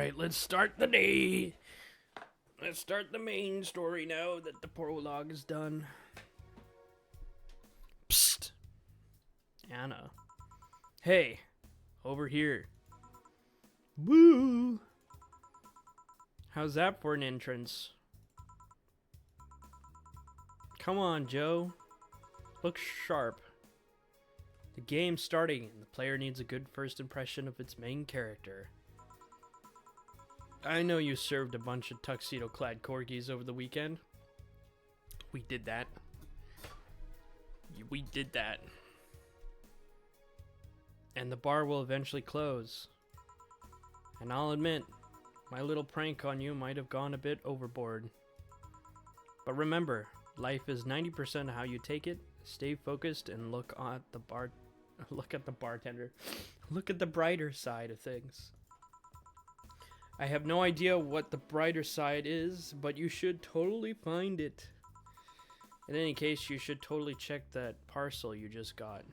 Alright, let's start the day. Let's start the main story now that the prologue is done. Psst. Anna. Hey, over here. Woo! How's that for an entrance? Come on, Joe. Look sharp. The game's starting, and the player needs a good first impression of its main character. I know you served a bunch of tuxedo-clad corgis over the weekend. We did that. We did that. And the bar will eventually close. And I'll admit, my little prank on you might have gone a bit overboard. But remember, life is 90% how you take it. Stay focused and look at the bartender. Look at the brighter side of things. I have no idea what the brighter side is, but you should totally find it. In any case, you should totally check that parcel you just got.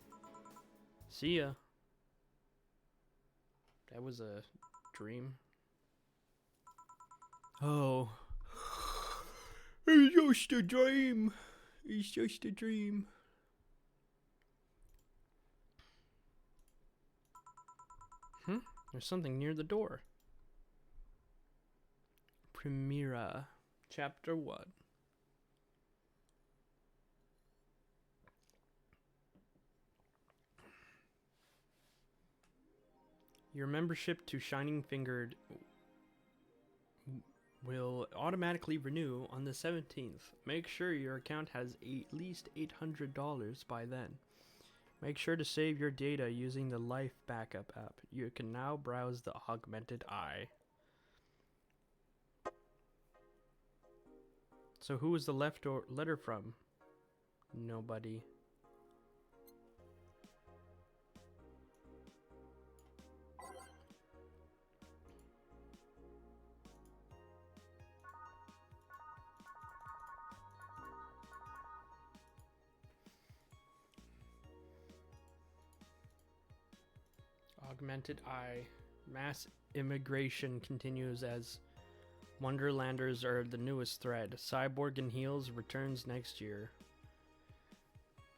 See ya. That was a dream. Oh. It's just a dream. It's just a dream. There's something near the door. Primera, Chapter 1. Your membership to Shining Fingered will automatically renew on the 17th. Make sure your account has at least $800 by then. Make sure to save your data using the Life Backup app. You can now browse the Augmented Eye. So who was the letter from? Nobody. Augmented Eye. Mass immigration continues as Wonderlanders are the newest threat. Cyborg in Heels returns next year.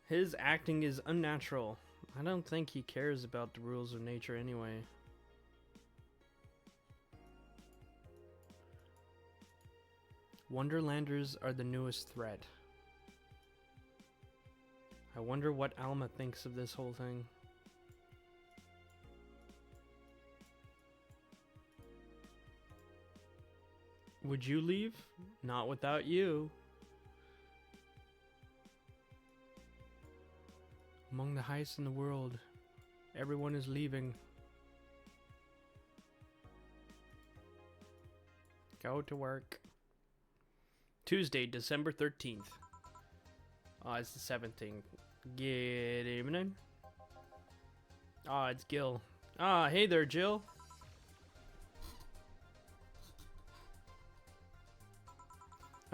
His acting is unnatural. I don't think he cares about the rules of nature anyway. Wonderlanders are the newest threat. I wonder what Alma thinks of this whole thing. Would you leave? Not without you. Among the highest in the world, everyone is leaving. Go to work. Tuesday, December 13th. It's the 17th. Good evening. It's Gil. Hey there, Jill.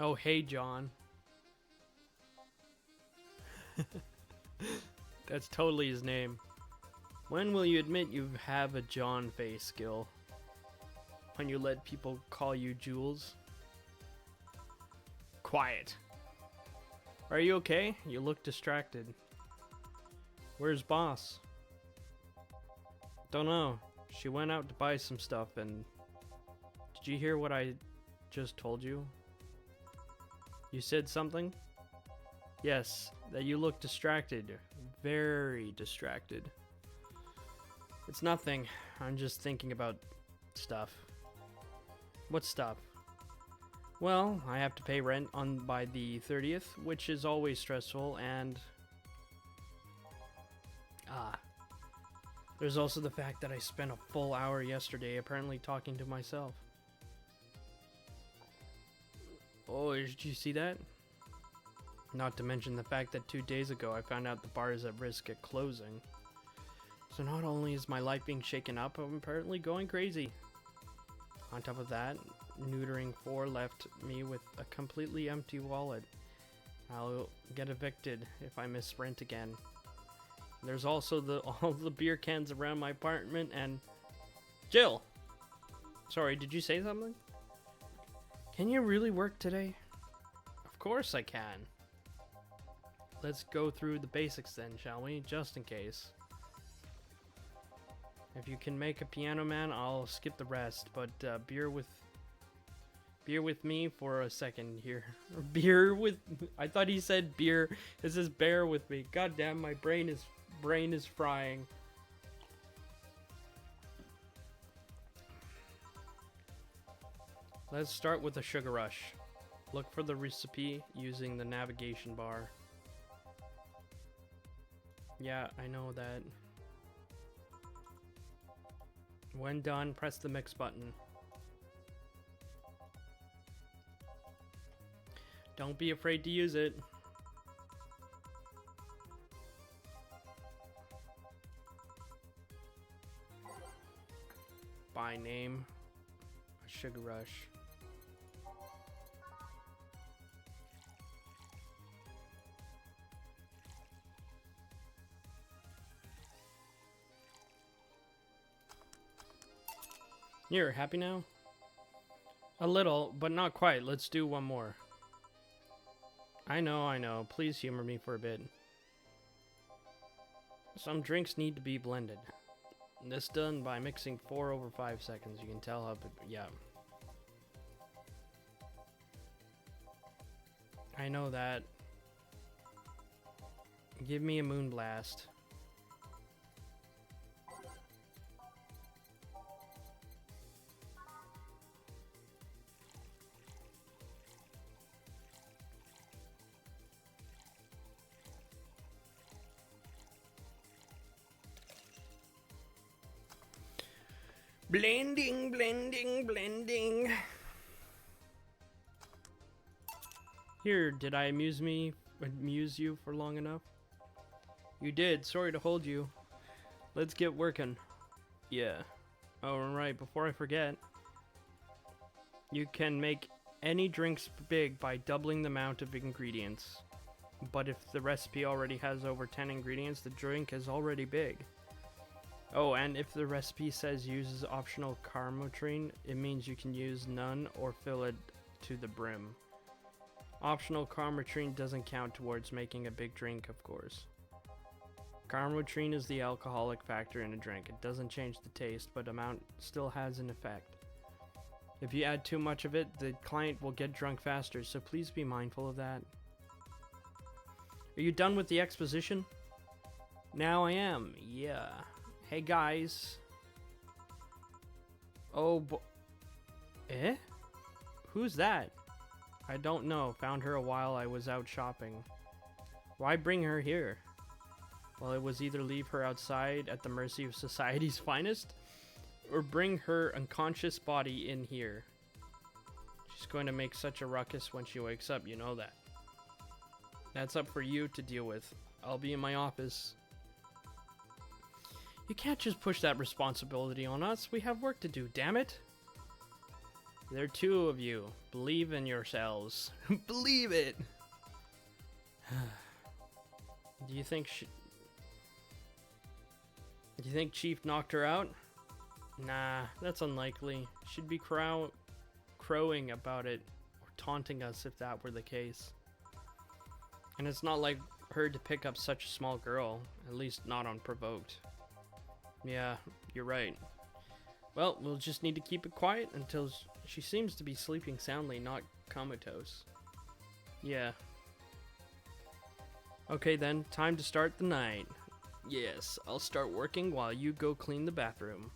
Oh, hey, John. That's totally his name. When will you admit you have a John face, Gil? When you let people call you Jules? Quiet. Are you okay? You look distracted. Where's Boss? Don't know. She went out to buy some stuff and... Did you hear what I just told you? You said something? Yes, that you look distracted. Very distracted. It's nothing. I'm just thinking about stuff. What stuff? Well, I have to pay rent by the 30th, which is always stressful, and... There's also the fact that I spent a full hour yesterday apparently talking to myself. Oh, did you see that? Not to mention the fact that 2 days ago I found out the bar is at risk of closing. So not only is my life being shaken up, I'm apparently going crazy. On top of that, neutering 4 left me with a completely empty wallet. I'll get evicted if I miss rent again. There's also all the beer cans around my apartment and... Jill! Sorry, did you say something? Can you really work today? Of course I can. Let's go through the basics then, shall we? Just in case. If you can make a piano man, I'll skip the rest, but bear with me for a second here. I thought he said beer. It says bear with me. God damn, my brain is frying. Let's start with a sugar rush. Look for the recipe using the navigation bar. Yeah, I know that. When done, press the mix button. Don't be afraid to use it. By name, a sugar rush. You're happy now? A little, but not quite. Let's do one more. I know. Please humor me for a bit. Some drinks need to be blended. This done by mixing 4 over 5 seconds. You can tell how, yeah. I know that. Give me a moon blast. Blending. Here, did I amuse you for long enough? You did. Sorry to hold you. Let's get working. Yeah. Oh, right. Before I forget, you can make any drinks big by doubling the amount of ingredients. But if the recipe already has over 10 ingredients, the drink is already big. Oh, and if the recipe says uses optional carmotrine, it means you can use none or fill it to the brim. Optional carmotrine doesn't count towards making a big drink, of course. Carmotrine is the alcoholic factor in a drink. It doesn't change the taste, but amount still has an effect. If you add too much of it, the client will get drunk faster, so please be mindful of that. Are you done with the exposition? Now I am, yeah. Hey guys. Oh, eh? Who's that? I don't know. Found her a while I was out shopping. Why bring her here? Well, it was either leave her outside at the mercy of society's finest, or bring her unconscious body in here. She's going to make such a ruckus when she wakes up, you know that. That's up for you to deal with. I'll be in my office. You can't just push that responsibility on us. We have work to do, damn it. There are 2 of you. Believe in yourselves. Believe it. Do you think Chief knocked her out? Nah, that's unlikely. She'd be crowing about it or taunting us if that were the case. And it's not like her to pick up such a small girl, at least not unprovoked. Yeah, you're right. Well, we'll just need to keep it quiet until she seems to be sleeping soundly, not comatose. Yeah. Okay then, time to start the night. Yes, I'll start working while you go clean the bathroom.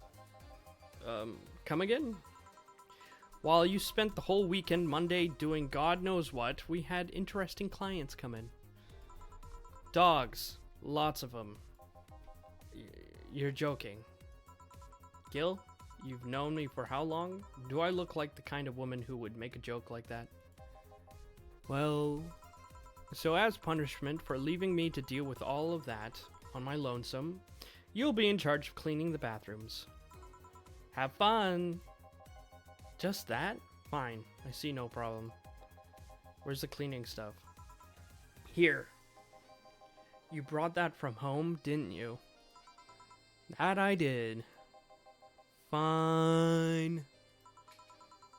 Come again? While you spent the whole weekend Monday doing God knows what, we had interesting clients come in. Dogs. Lots of them. You're joking. Gil, you've known me for how long? Do I look like the kind of woman who would make a joke like that? Well, so as punishment for leaving me to deal with all of that on my lonesome, you'll be in charge of cleaning the bathrooms. Have fun! Just that? Fine, I see no problem. Where's the cleaning stuff? Here. You brought that from home, didn't you? That I did. Fine.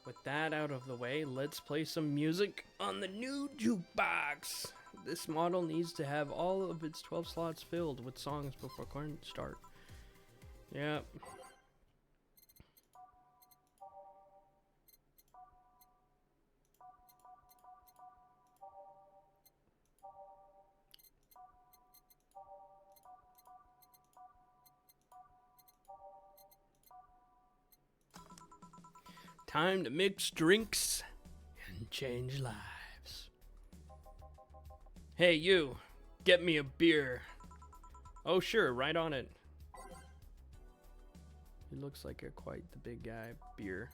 With that out of the way, let's play some music on the new jukebox. This model needs to have all of its 12 slots filled with songs before current start. Yep. Time to mix drinks and change lives. Hey, you, get me a beer. Oh, sure, right on it. He looks like quite the big guy. Beer.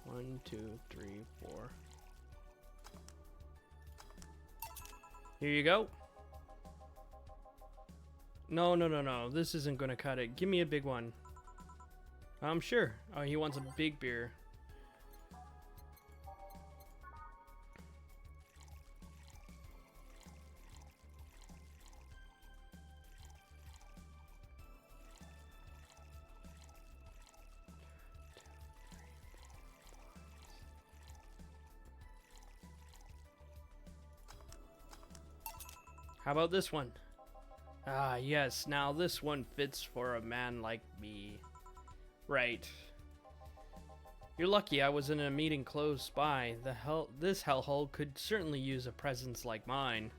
One, two, three, four. Here you go. No. This isn't gonna cut it. Give me a big one. I'm sure. Oh, he wants a big beer. How about this one? Ah, yes, now this one fits for a man like me. Right. You're lucky I was in a meeting close by. This hellhole could certainly use a presence like mine.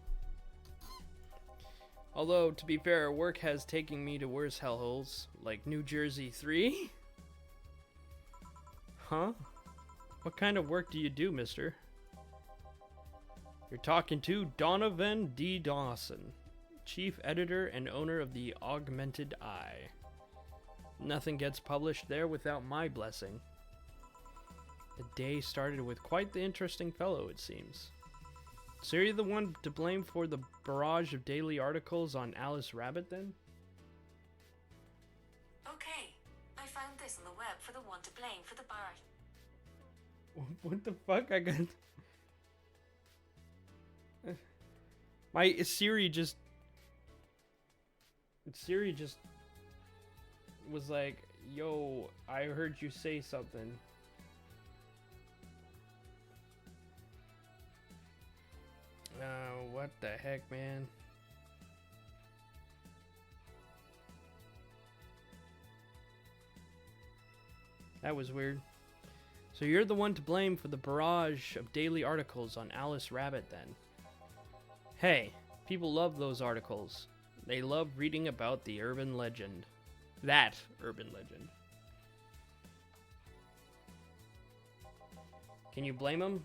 Although, to be fair, work has taken me to worse hellholes, like New Jersey 3? Huh? What kind of work do you do, mister? You're talking to Donovan D. Dawson, chief editor and owner of the Augmented Eye. Nothing gets published there without my blessing. The day started with quite the interesting fellow, it seems. So you're the one to blame for the barrage of daily articles on Alice Rabbit, then? Okay, I found this on the web for the one to blame for the bar. What the fuck? I got... My Siri just was like, yo, I heard you say something. What the heck, man? That was weird. So you're the one to blame for the barrage of daily articles on Alice Rabbit, then? Hey, people love those articles. They love reading about the urban legend. That urban legend. Can you blame them?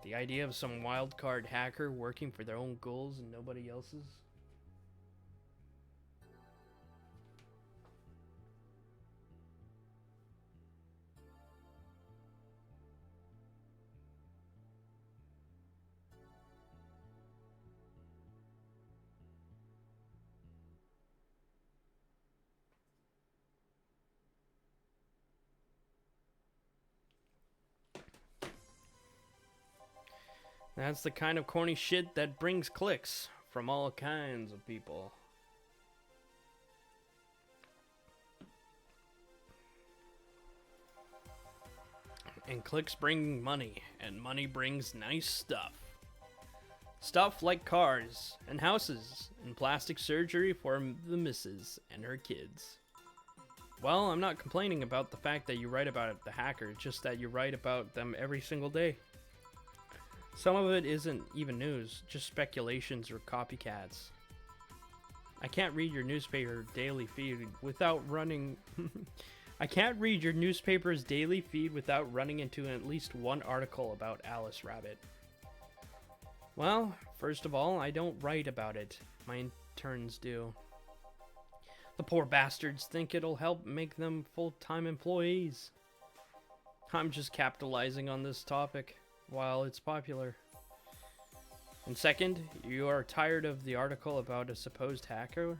The idea of some wildcard hacker working for their own goals and nobody else's? That's the kind of corny shit that brings clicks from all kinds of people. And clicks bring money, and money brings nice stuff. Stuff like cars, and houses, and plastic surgery for the missus and her kids. Well, I'm not complaining about the fact that you write about the hacker, just that you write about them every single day. Some of it isn't even news, just speculations or copycats. I can't read your newspaper daily feed without running... I can't read your newspaper's daily feed without running into at least one article about Alice Rabbit. Well, first of all, I don't write about it. My interns do. The poor bastards think it'll help make them full-time employees. I'm just capitalizing on this topic while it's popular. And second, you are tired of the article about a supposed hacker,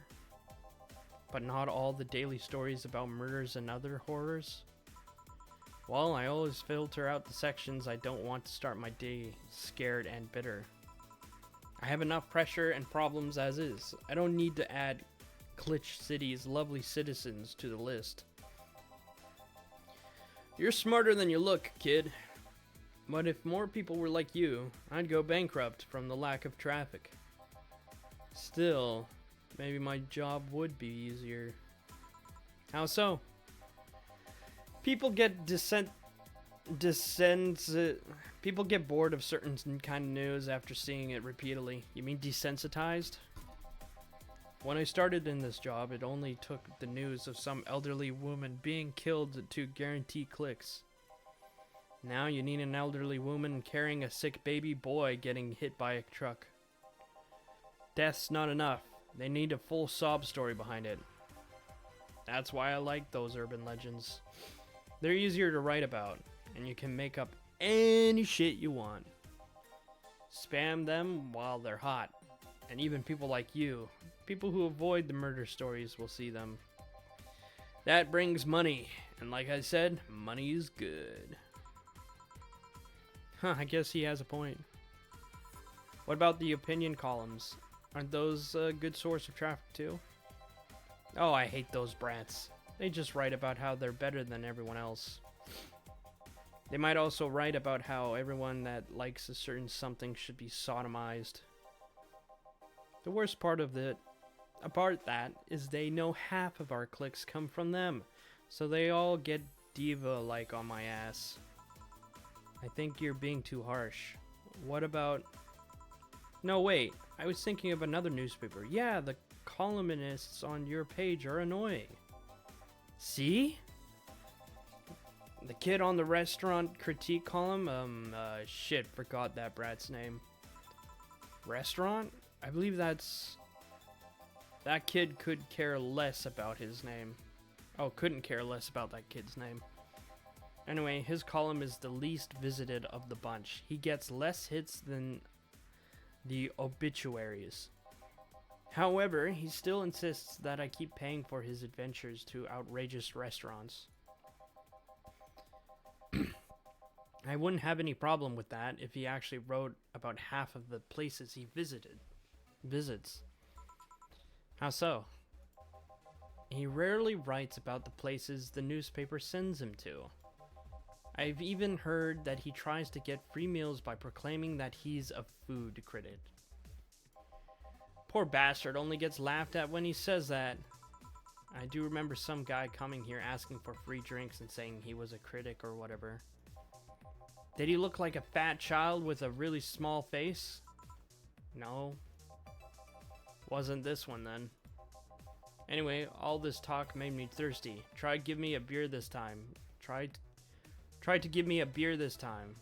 but not all the daily stories about murders and other horrors? Well, I always filter out the sections I don't want to start my day scared and bitter. I have enough pressure and problems as is. I don't need to add Glitch City's lovely citizens to the list. You're smarter than you look, kid. But if more people were like you, I'd go bankrupt from the lack of traffic. Still, maybe my job would be easier. How so? People get people get bored of certain kind of news after seeing it repeatedly. You mean desensitized? When I started in this job, it only took the news of some elderly woman being killed to guarantee clicks. Now you need an elderly woman carrying a sick baby boy getting hit by a truck. Death's not enough. They need a full sob story behind it. That's why I like those urban legends. They're easier to write about, and you can make up any shit you want. Spam them while they're hot. And even people like you, people who avoid the murder stories, will see them. That brings money, and like I said, money is good. Huh, I guess he has a point. What about the opinion columns? Aren't those a good source of traffic too? Oh, I hate those brats. They just write about how they're better than everyone else. They might also write about how everyone that likes a certain something should be sodomized. The worst part of it, apart that, is they know half of our clicks come from them, so they all get diva-like on my ass. I think you're being too harsh. What about... No, wait, I was thinking of another newspaper. Yeah, the columnists on your page are annoying. See? The kid on the restaurant critique column, shit, forgot that brat's name. Restaurant? I believe that's... That kid could care less about his name. Oh, couldn't care less about that kid's name. Anyway, his column is the least visited of the bunch. He gets less hits than the obituaries. However, he still insists that I keep paying for his adventures to outrageous restaurants. I wouldn't have any problem with that if he actually wrote about half of the places he visits. How so? He rarely writes about the places the newspaper sends him to. I've even heard that he tries to get free meals by proclaiming that he's a food critic. Poor bastard only gets laughed at when he says that. I do remember some guy coming here asking for free drinks and saying he was a critic or whatever. Did he look like a fat child with a really small face? No. Wasn't this one then. Anyway, all this talk made me thirsty. Try give me a beer this time. Try to give me a beer this time.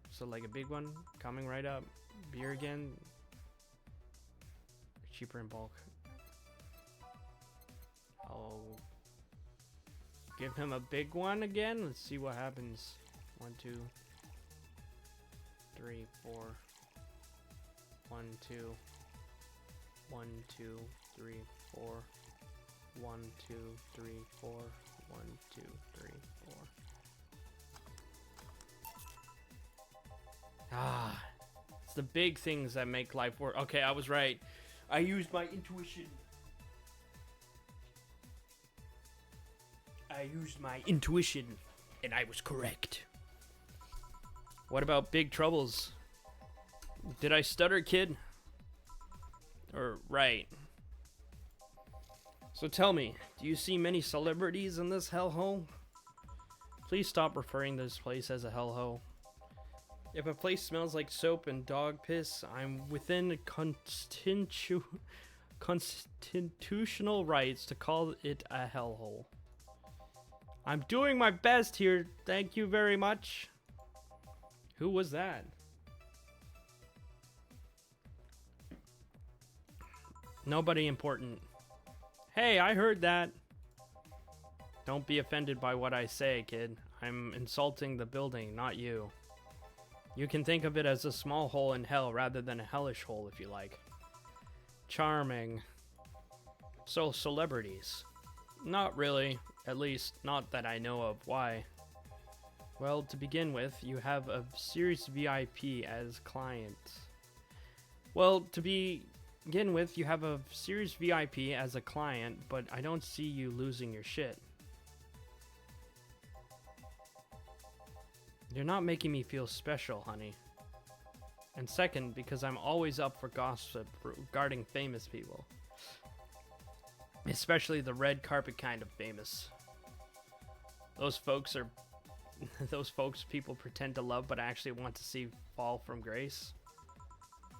So like a big one coming right up. Beer again. Cheaper in bulk. I'll give him a big one again. Let's see what happens. 1, 2, 3, 4. 1, 2. 1, 2, 3, 4. 1, 2, 3, 4. 1, 2, 3, 4. Ah, it's the big things that make life work. Okay, I was right. I used my intuition. And I was correct. What about big troubles? Did I stutter, kid? Or, right. So tell me, do you see many celebrities in this hellhole? Please stop referring to this place as a hellhole. If a place smells like soap and dog piss, I'm within constitutional rights to call it a hellhole. I'm doing my best here, thank you very much. Who was that? Nobody important. Hey, I heard that. Don't be offended by what I say, kid. I'm insulting the building, not you. You can think of it as a small hole in hell rather than a hellish hole if you like. Charming. So, celebrities. Not really. At least, not that I know of. Why? Well, to begin with, you have a serious VIP as client. Well, to be begin with, you have a serious VIP as a client, but I don't see you losing your shit. You're not making me feel special, honey. And second, because I'm always up for gossip regarding famous people. Especially the red carpet kind of famous. Those folks people pretend to love but actually want to see fall from grace.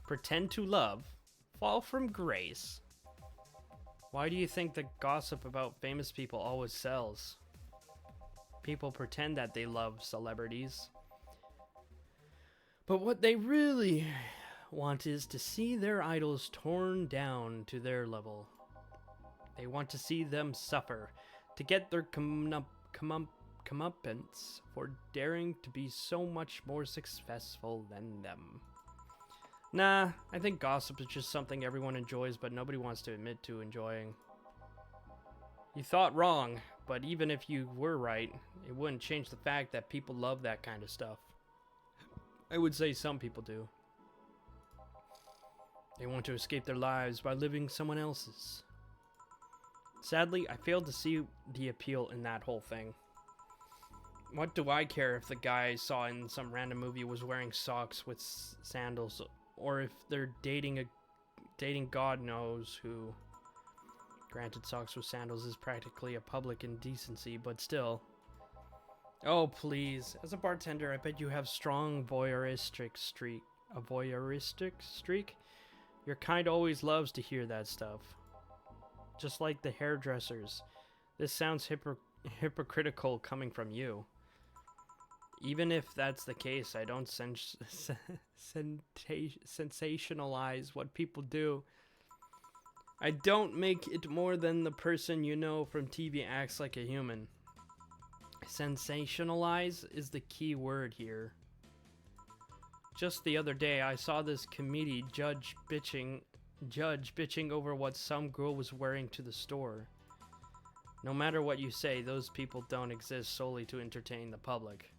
Pretend to love, fall from grace. Why do you think the gossip about famous people always sells? People pretend that they love celebrities. But what they really want is to see their idols torn down to their level. They want to see them suffer, to get their comeuppance for daring to be so much more successful than them. Nah, I think gossip is just something everyone enjoys, but nobody wants to admit to enjoying. You thought wrong, but even if you were right, it wouldn't change the fact that people love that kind of stuff. I would say some people do. They want to escape their lives by living someone else's. Sadly, I failed to see the appeal in that whole thing. What do I care if the guy I saw in some random movie was wearing socks with sandals, or if they're dating God knows who. Granted, socks with sandals is practically a public indecency, but still. Oh, please. As a bartender, I bet you have strong voyeuristic streak. A voyeuristic streak? Your kind always loves to hear that stuff. Just like the hairdressers. This sounds hypocritical coming from you. Even if that's the case, I don't sensationalize what people do. I don't make it more than the person you know from TV acts like a human. Sensationalize is the key word here. Just the other day, I saw this committee judge bitching over what some girl was wearing to the store. No matter what you say, those people don't exist solely to entertain the public.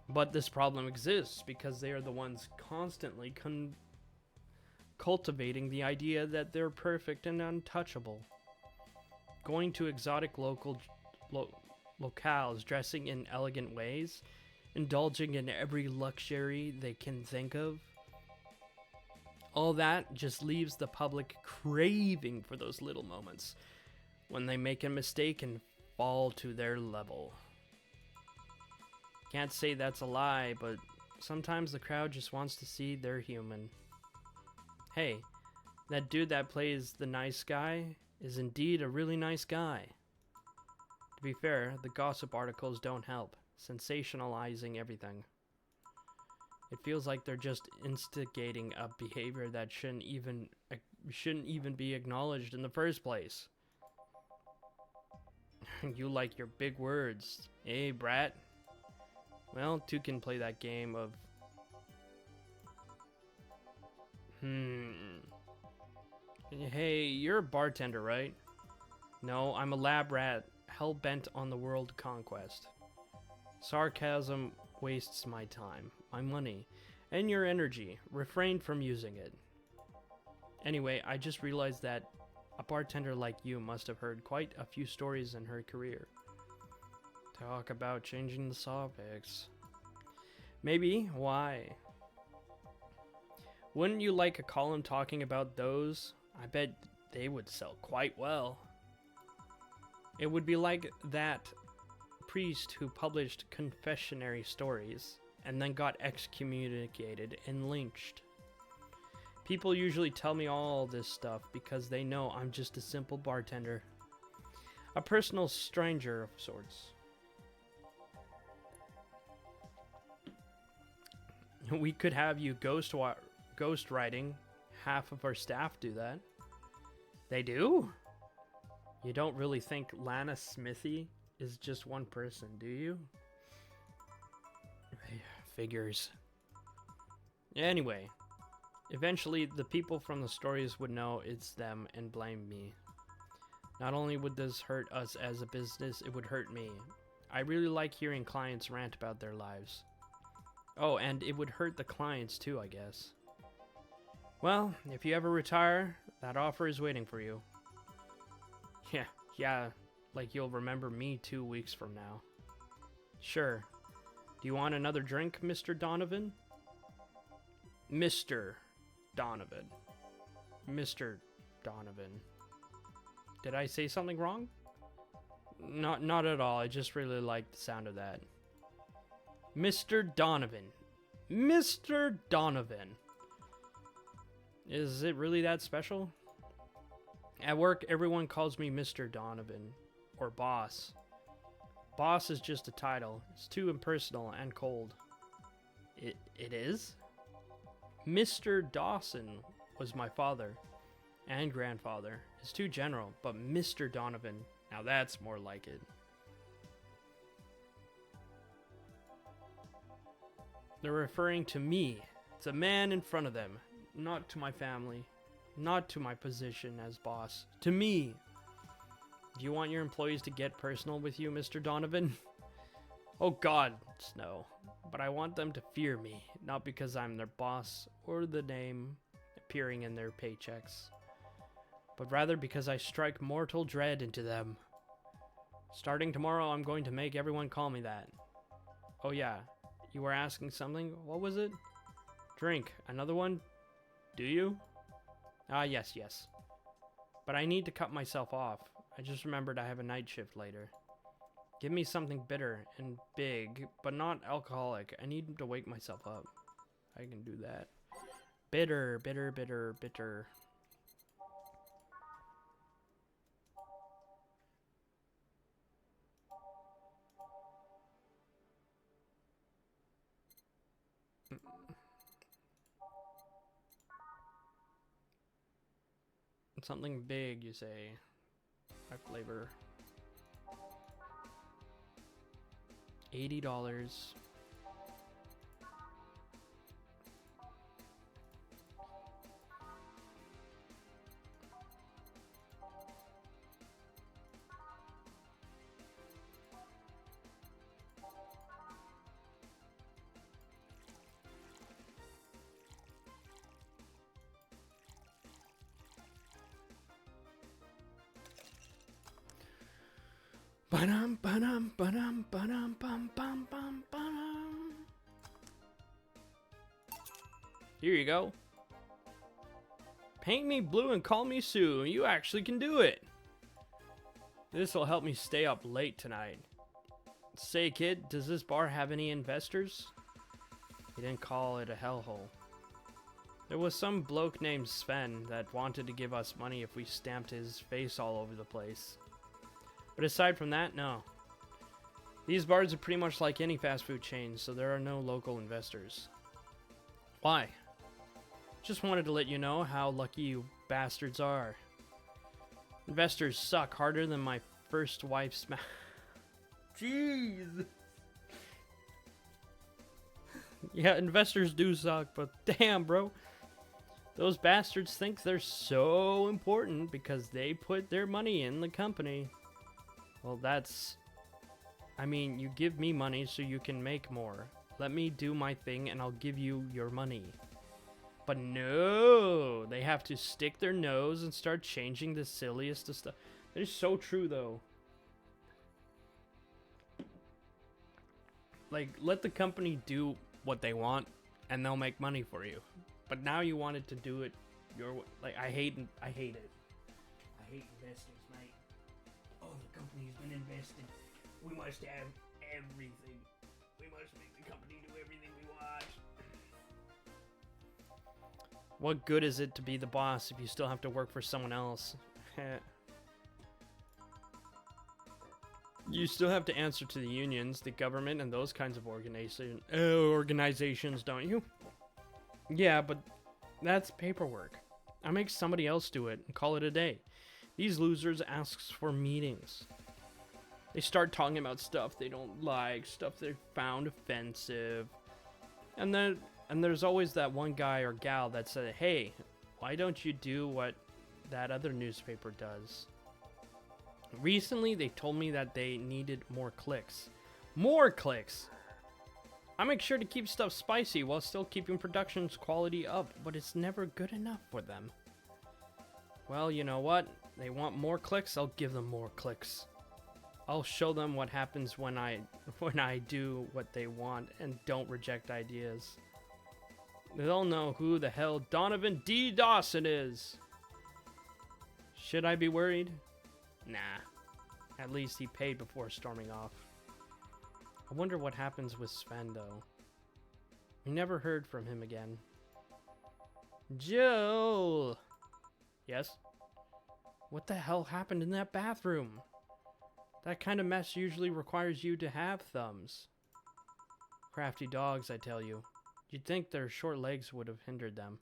But this problem exists because they are the ones constantly cultivating the idea that they're perfect and untouchable. Going to exotic locales, dressing in elegant ways, indulging in every luxury they can think of. All that just leaves the public craving for those little moments when they make a mistake and fall to their level. Can't say that's a lie, but sometimes the crowd just wants to see they're human. Hey, that dude that plays the nice guy is indeed a really nice guy. To be fair, the gossip articles don't help, sensationalizing everything. It feels like they're just instigating a behavior that shouldn't even be acknowledged in the first place. You like your big words, eh, brat? Well, two can play that game of... Hey, you're a bartender, right? No, I'm a lab rat, hell-bent on the world conquest. Sarcasm wastes my time, my money, and your energy. Refrain from using it. Anyway, I just realized that a bartender like you must have heard quite a few stories in her career. Talk about changing the topics. Maybe. Why? Wouldn't you like a column talking about those? I bet they would sell quite well. It would be like that priest who published confessionary stories and then got excommunicated and lynched. People usually tell me all this stuff because they know I'm just a simple bartender. A personal stranger of sorts. We could have you ghost writing. Half of our staff do that. They do? You don't really think Lana Smithy is just one person, do you? Figures. Anyway, eventually the people from the stories would know it's them and blame me. Not only would this hurt us as a business, it would hurt me. I really like hearing clients rant about their lives. Oh, and it would hurt the clients too, I guess. Well, if you ever retire, that offer is waiting for you. Yeah, like you'll remember me 2 weeks from now. Sure. Do you want another drink, Mr. Donovan? Mr. Donovan. Mr. Donovan. Did I say something wrong? Not at all. I just really like the sound of that. Mr. Donovan. Mr. Donovan. Is it really that special? At work, everyone calls me Mr. Donovan, or boss. Boss is just a title. It's too impersonal and cold. It is? Mr. Dawson was my father and grandfather. It's too general, but Mr. Donovan, now that's more like it. They're referring to me. It's a man in front of them, not to my family, not to my position as boss. To me. Do you want your employees to get personal with you, Mr. Donovan? Oh God, no. But I want them to fear me, not because I'm their boss or the name appearing in their paychecks, but rather because I strike mortal dread into them. Starting tomorrow, I'm going to make everyone call me that. Oh yeah, you were asking something? What was it? Drink. Another one? Do you? Ah, yes. But I need to cut myself off. I just remembered I have a night shift later. Give me something bitter and big, but not alcoholic. I need to wake myself up. I can do that. Bitter. Something big, you say. My flavor. $80. Here you go. Paint me blue and call me Sue. You actually can do it. This will help me stay up late tonight. Say, kid, does this bar have any investors? He didn't call it a hellhole. There was some bloke named Sven that wanted to give us money if we stamped his face all over the place. But aside from that, no. These bars are pretty much like any fast food chain, so there are no local investors. Why? Just wanted to let you know how lucky you bastards are. Investors suck harder than my first wife's Jeez. Yeah, investors do suck, but damn, bro. Those bastards think they're so important because they put their money in the company. Well, that's... I mean, you give me money so you can make more. Let me do my thing and I'll give you your money. But no, they have to stick their nose and start changing the silliest of stuff. That is so true, though. Like, let the company do what they want and they'll make money for you. But now you wanted to do it your way. Like, I hate it. I hate investors, mate. Oh, the company's been invested. We must have everything. We must make the company do everything we want. What good is it to be the boss if you still have to work for someone else? You still have to answer to the unions, the government, and those kinds of organizations, don't you? Yeah, but that's paperwork. I make somebody else do it and call it a day. These losers ask for meetings. They start talking about stuff they don't like, stuff they found offensive. And there's always that one guy or gal that said, hey, why don't you do what that other newspaper does? Recently, they told me that they needed more clicks. More clicks! I make sure to keep stuff spicy while still keeping production's quality up, but it's never good enough for them. Well, you know what? They want more clicks, I'll give them more clicks. I'll show them what happens when I do what they want and don't reject ideas. They'll know who the hell Donovan D. Dawson is. Should I be worried? Nah. At least he paid before storming off. I wonder what happens with Sven, though. We never heard from him again. Joel! Yes? What the hell happened in that bathroom? That kind of mess usually requires you to have thumbs. Crafty dogs, I tell you. You'd think their short legs would have hindered them.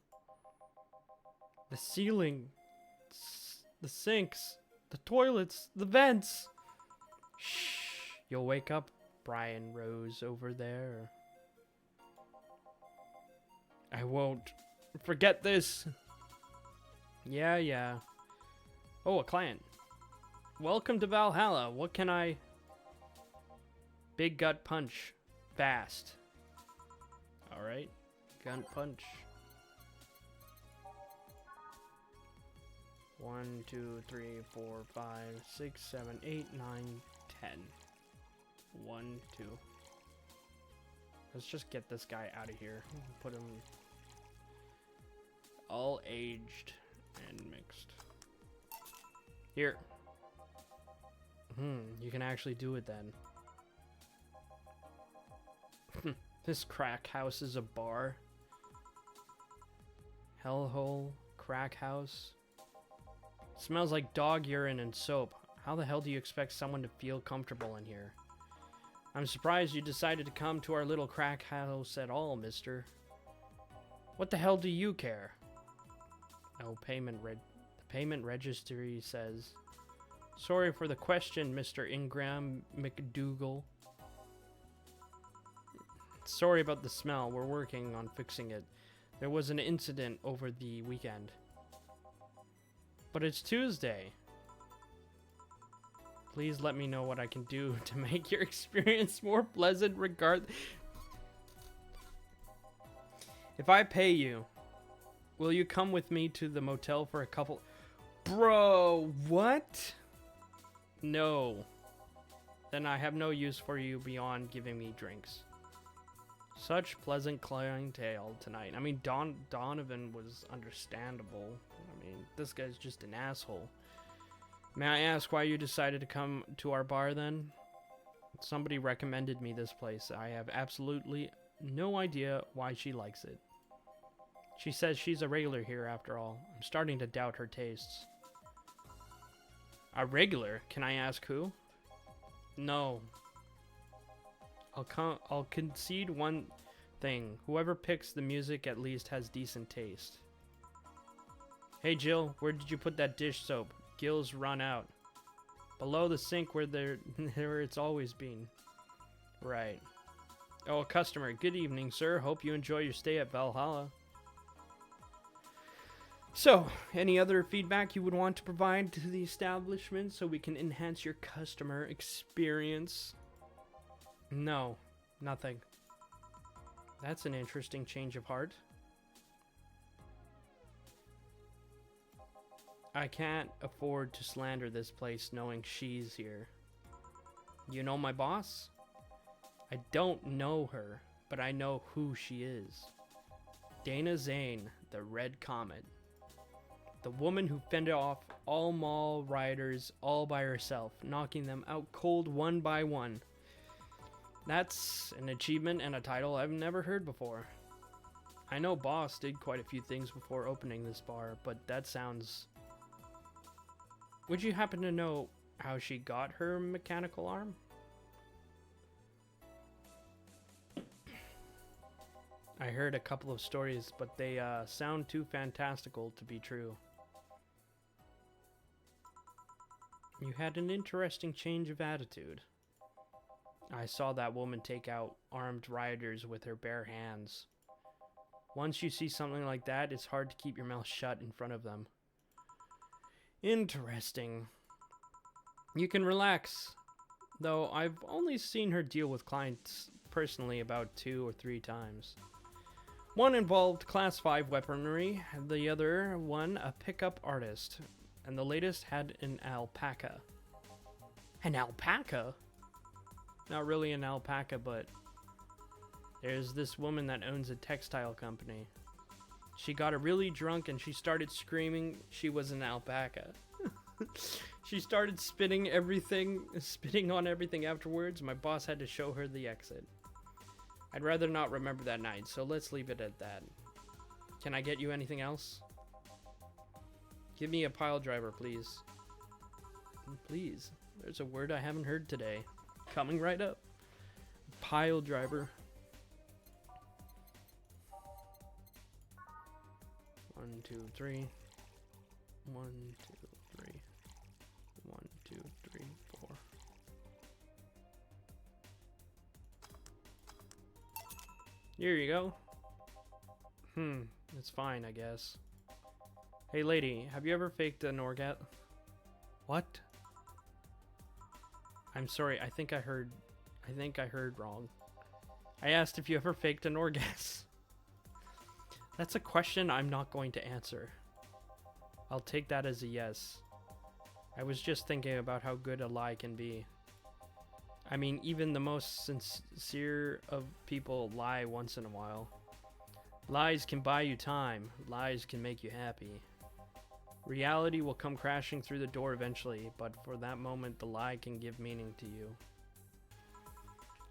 The ceiling, the sinks, the toilets, the vents. Shh, you'll wake up, Brian Rose over there. I won't forget this. Yeah. Oh, a client. Welcome to Valhalla. What can I... Big gut punch. Fast. Alright. Gun punch. 1, 2, 3, 4, 5, 6, 7, 8, 9, 10. 1, 2. Let's just get this guy out of here. Put him all aged and mixed. Here. You can actually do it then. This crack house is a bar. Hellhole, crack house. Smells like dog urine and soap. How the hell do you expect someone to feel comfortable in here? I'm surprised you decided to come to our little crack house at all, mister. What the hell do you care? Oh, the payment registry says, sorry for the question, Mr. Ingram McDougal. Sorry about the smell. We're working on fixing it. There was an incident over the weekend. But it's Tuesday. Please let me know what I can do to make your experience more pleasant If I pay you, will you come with me to the motel for a couple... Bro, what? No. Then I have no use for you beyond giving me drinks. Such pleasant clientele tonight. I mean, Donovan was understandable. I mean, this guy's just an asshole. May I ask why you decided to come to our bar then? Somebody recommended me this place. I have absolutely no idea why she likes it. She says she's a regular here after all. I'm starting to doubt her tastes. A regular? Can I ask who? No. I'll concede one thing. Whoever picks the music at least has decent taste. Hey Jill, where did you put that dish soap? Gills run out. Below the sink where it's always been. Right. Oh, a customer. Good evening, sir. Hope you enjoy your stay at Valhalla. So, any other feedback you would want to provide to the establishment so we can enhance your customer experience? No, nothing. That's an interesting change of heart. I can't afford to slander this place knowing she's here. You know my boss? I don't know her, but I know who she is. Dana Zane, the Red Comet. The woman who fended off all mall riders all by herself, knocking them out cold one by one. That's an achievement and a title I've never heard before. I know Boss did quite a few things before opening this bar, but that sounds... Would you happen to know how she got her mechanical arm? I heard a couple of stories, but they sound too fantastical to be true. You had an interesting change of attitude. I saw that woman take out armed rioters with her bare hands. Once you see something like that, it's hard to keep your mouth shut in front of them. Interesting. You can relax. Though I've only seen her deal with clients personally about 2 or 3 times. One involved class 5 weaponry, the other one a pickup artist, and the latest had an alpaca. An alpaca? Not really an alpaca, but there's this woman that owns a textile company. She got really drunk and she started screaming she was an alpaca. She started spitting on everything afterwards. My boss had to show her the exit. I'd rather not remember that night, so let's leave it at that. Can I get you anything else? Give me a pile driver, please. Please. There's a word I haven't heard today. Coming right up. Pile driver. 1, 2, 3. 1, 2, 3. 1, 2, 3, 4. Here you go. It's fine, I guess. Hey lady, have you ever faked an orgasm? What? I'm sorry, I think I heard wrong. I asked if you ever faked an orgasm. That's a question I'm not going to answer. I'll take that as a yes. I was just thinking about how good a lie can be. I mean, even the most sincere of people lie once in a while. Lies can buy you time. Lies can make you happy. Reality will come crashing through the door eventually, but for that moment, the lie can give meaning to you.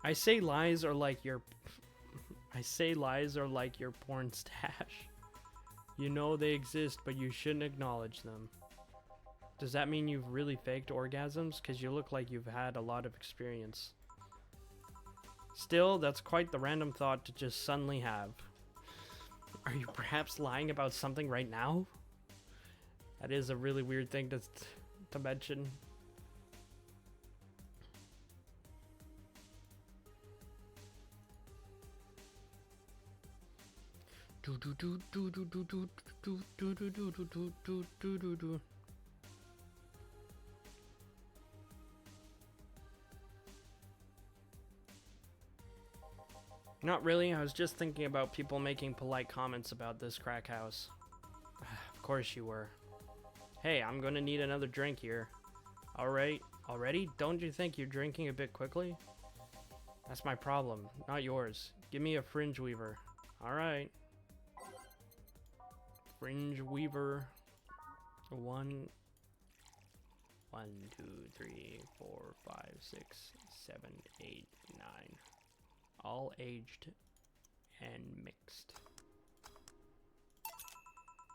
I say lies are like your porn stash. You know they exist, but you shouldn't acknowledge them. Does that mean you've really faked orgasms? Because you look like you've had a lot of experience. Still, that's quite the random thought to just suddenly have. Are you perhaps lying about something right now? That is a really weird thing to mention. Not really, I was just thinking about people making polite comments about this crack house. Of course you were. Hey, I'm gonna need another drink here. Alright, already? Don't you think you're drinking a bit quickly? That's my problem, not yours. Give me a fringe weaver. Alright. Fringe weaver. 1, 2, 3, 4, 5, 6, 7, 8, 9. All aged and mixed.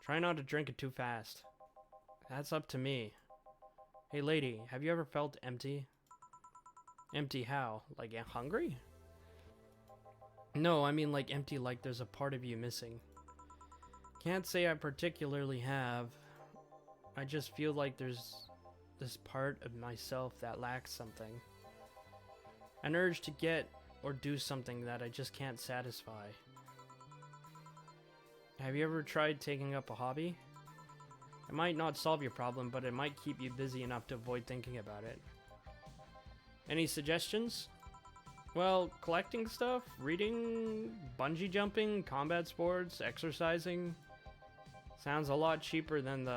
Try not to drink it too fast. That's up to me. Hey lady, have you ever felt empty? Empty how? Like hungry? No, I mean like empty like there's a part of you missing. Can't say I particularly have. I just feel like there's this part of myself that lacks something. An urge to get or do something that I just can't satisfy. Have you ever tried taking up a hobby? It might not solve your problem, but it might keep you busy enough to avoid thinking about it. Any suggestions? Well, collecting stuff, reading, bungee jumping, combat sports, exercising. Sounds a lot cheaper than the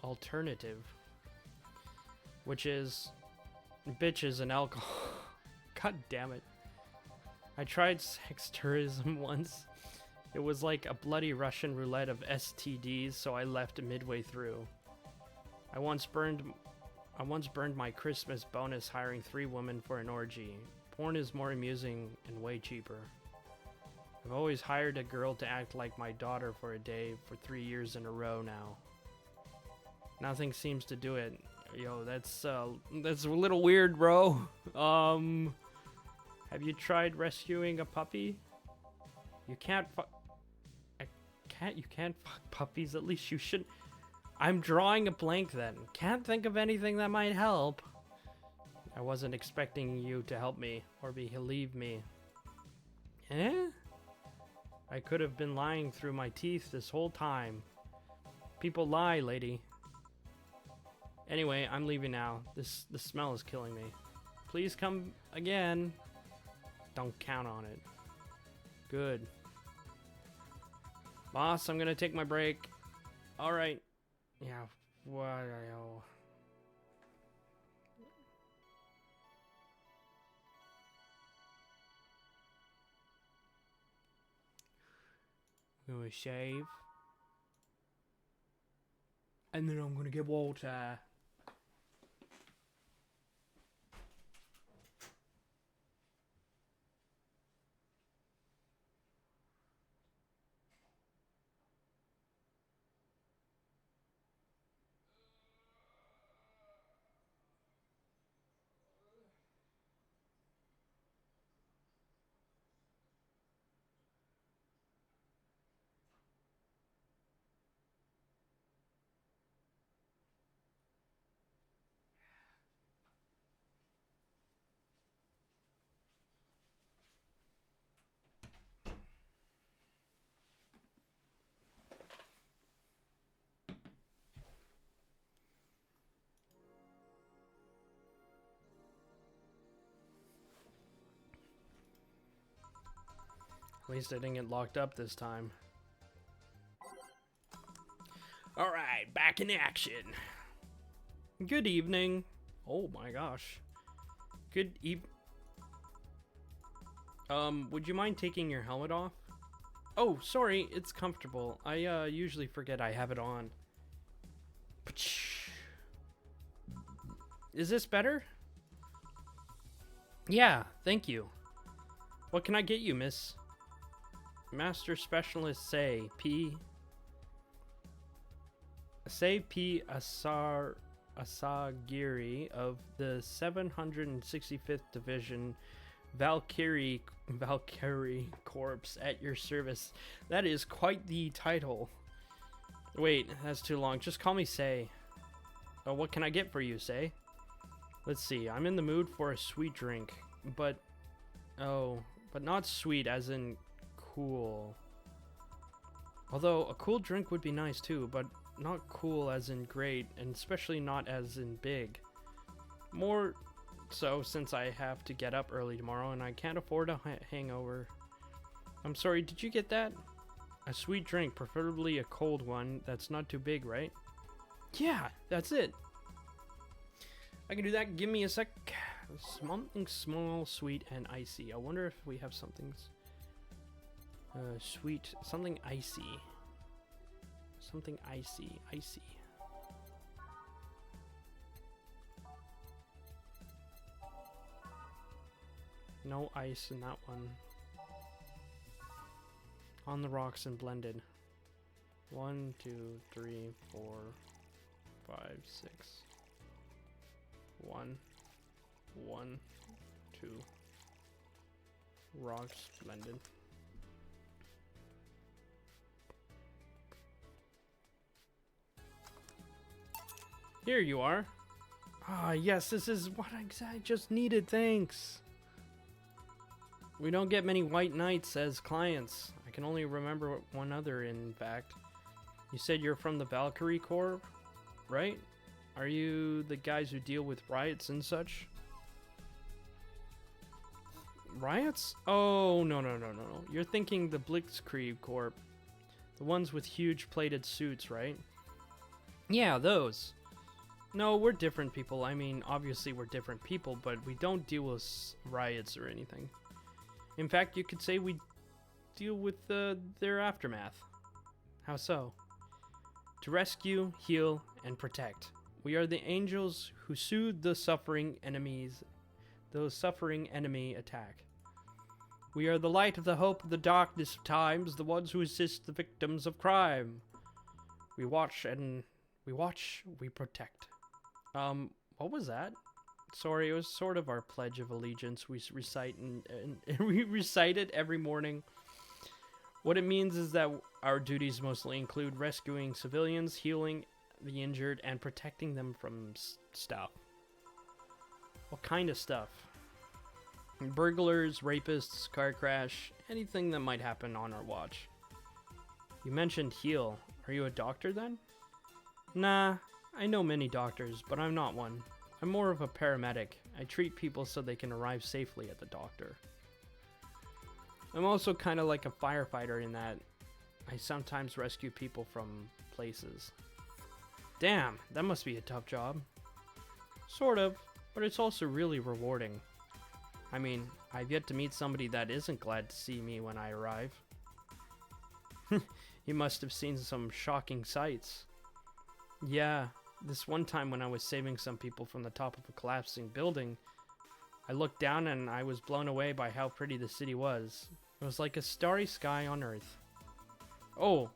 alternative. Which is bitches and alcohol. God damn it. I tried sex tourism once. It was like a bloody Russian roulette of STDs, so I left midway through. I once burned my Christmas bonus hiring 3 women for an orgy. Porn is more amusing and way cheaper. I've always hired a girl to act like my daughter for a day for 3 years in a row now. Nothing seems to do it. Yo, that's a little weird, bro. Have you tried rescuing a puppy? You can't fuck puppies, at least you should. I'm drawing a blank then. Can't think of anything that might help. I wasn't expecting you to help me or believe me. Eh? I could have been lying through my teeth this whole time. People lie, lady. Anyway, I'm leaving now. The smell is killing me. Please come again. Don't count on it. Good. Boss, I'm gonna take my break. Alright. Yeah, wow. I'm gonna shave. And then I'm gonna get water. At least I didn't get locked up this time. Alright, back in action. Good evening. Oh my gosh. Good would you mind taking your helmet off? Oh, sorry, it's comfortable. I usually forget I have it on. Is this better? Yeah, thank you. What can I get you, miss? Master Specialist Say P. Say P. Asagiri of the 765th Division Valkyrie Corps at your service. That is quite the title. Wait, that's too long. Just call me Say. Oh, what can I get for you, Say? Let's see. I'm in the mood for a sweet drink, but not sweet as in cool. Although a cool drink would be nice too, but not cool as in great, and especially not as in big. More so since I have to get up early tomorrow and I can't afford a hangover. I'm sorry, did you get that? A sweet drink, preferably a cold one that's not too big, right? Yeah, that's it. I can do that. Give me a sec. Something small, sweet, and icy. I wonder if we have something sweet, something icy. Something icy. No ice in that one. On the rocks and blended. 1, 2, 3, 4, 5, 6. 1, 2. Rocks blended. Here you are. Ah, yes, this is what I just needed, thanks. We don't get many white knights as clients. I can only remember one other, in fact. You said you're from the Valkyrie Corps, right? Are you the guys who deal with riots and such? Riots? Oh, no. You're thinking the Blitzkrieg Corps. The ones with huge plated suits, right? Yeah, those. No, we're different people. I mean, obviously we're different people, but we don't deal with riots or anything. In fact, you could say we deal with their aftermath. How so? To rescue, heal, and protect. We are the angels who soothe the suffering enemy attack. We are the light of the hope of the darkness of times, the ones who assist the victims of crime. We watch, we protect. What was that? Sorry, it was sort of our pledge of allegiance. We recite and we recite it every morning. What it means is that our duties mostly include rescuing civilians, healing the injured, and protecting them from stuff. What kind of stuff? Burglars, rapists, car crash, anything that might happen on our watch. You mentioned heal. Are you a doctor then? Nah, I know many doctors, but I'm not one. I'm more of a paramedic. I treat people so they can arrive safely at the doctor. I'm also kind of like a firefighter in that I sometimes rescue people from places. Damn, that must be a tough job. Sort of, but it's also really rewarding. I mean, I've yet to meet somebody that isn't glad to see me when I arrive. You must have seen some shocking sights. Yeah, this one time when I was saving some people from the top of a collapsing building, I looked down and I was blown away by how pretty the city was. It was like a starry sky on Earth. Oh,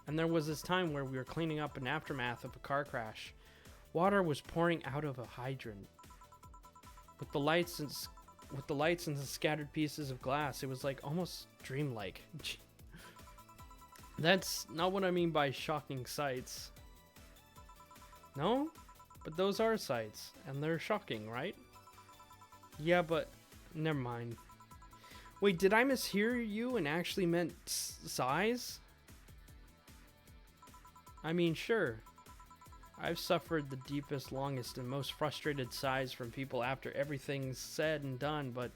and there was this time where we were cleaning up an aftermath of a car crash. Water was pouring out of a hydrant. With the lights and the scattered pieces of glass, it was like almost dreamlike. That's not what I mean by shocking sights. No? But those are sights, and they're shocking, right? Yeah, but never mind. Wait, did I mishear you and actually meant sighs? I mean, sure. I've suffered the deepest, longest, and most frustrated sighs from people after everything's said and done, but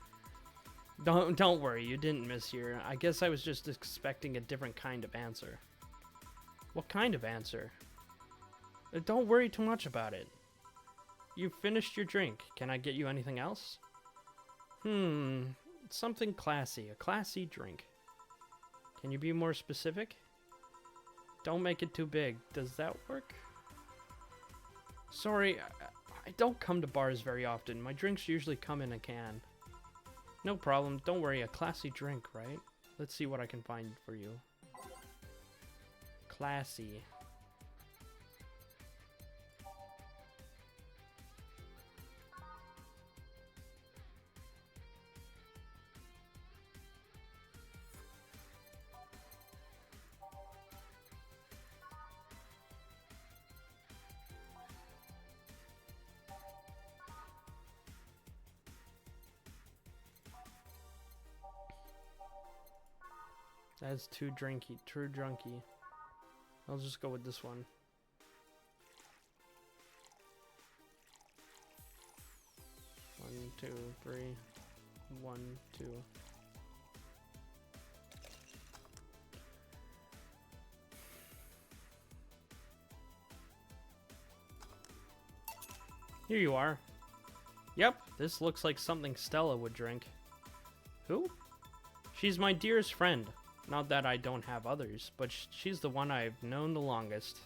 don't worry, you didn't mishear. I guess I was just expecting a different kind of answer. What kind of answer? Don't worry too much about it. You finished your drink. Can I get you anything else? Something classy. A classy drink. Can you be more specific? Don't make it too big. Does that work? Sorry, I don't come to bars very often. My drinks usually come in a can. No problem. Don't worry. A classy drink, right? Let's see what I can find for you. Classy. That's too drunky. I'll just go with this one. One, two, three. 1, 2. Here you are. Yep, this looks like something Stella would drink. Who? She's my dearest friend. Not that I don't have others, but she's the one I've known the longest.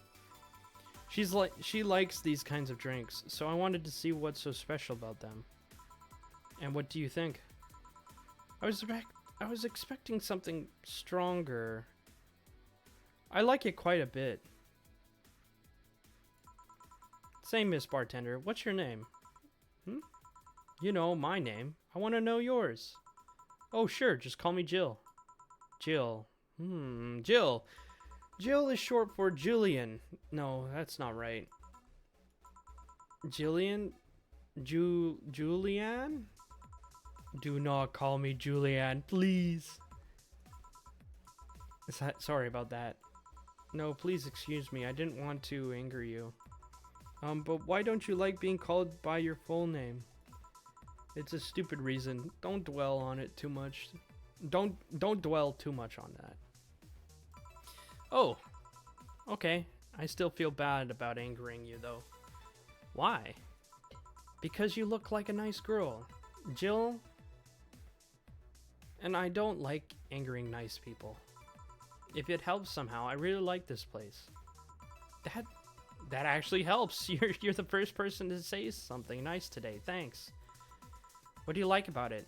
She likes these kinds of drinks, so I wanted to see what's so special about them. And what do you think? I was expecting something stronger. I like it quite a bit. Say, Miss Bartender, what's your name? You know my name. I want to know yours. Oh, sure, just call me Jill. Jill. Jill. Jill is short for Julian. No, that's not right. Jillian? Julianne? Do not call me Julianne, please. Sorry about that. No, please excuse me. I didn't want to anger you. But why don't you like being called by your full name? It's a stupid reason. Don't dwell on it too much. Don't dwell too much on that. Oh, okay. I still feel bad about angering you, though. Why? Because you look like a nice girl. Jill? And I don't like angering nice people. If it helps somehow, I really like this place. That actually helps. You're the first person to say something nice today. Thanks. What do you like about it?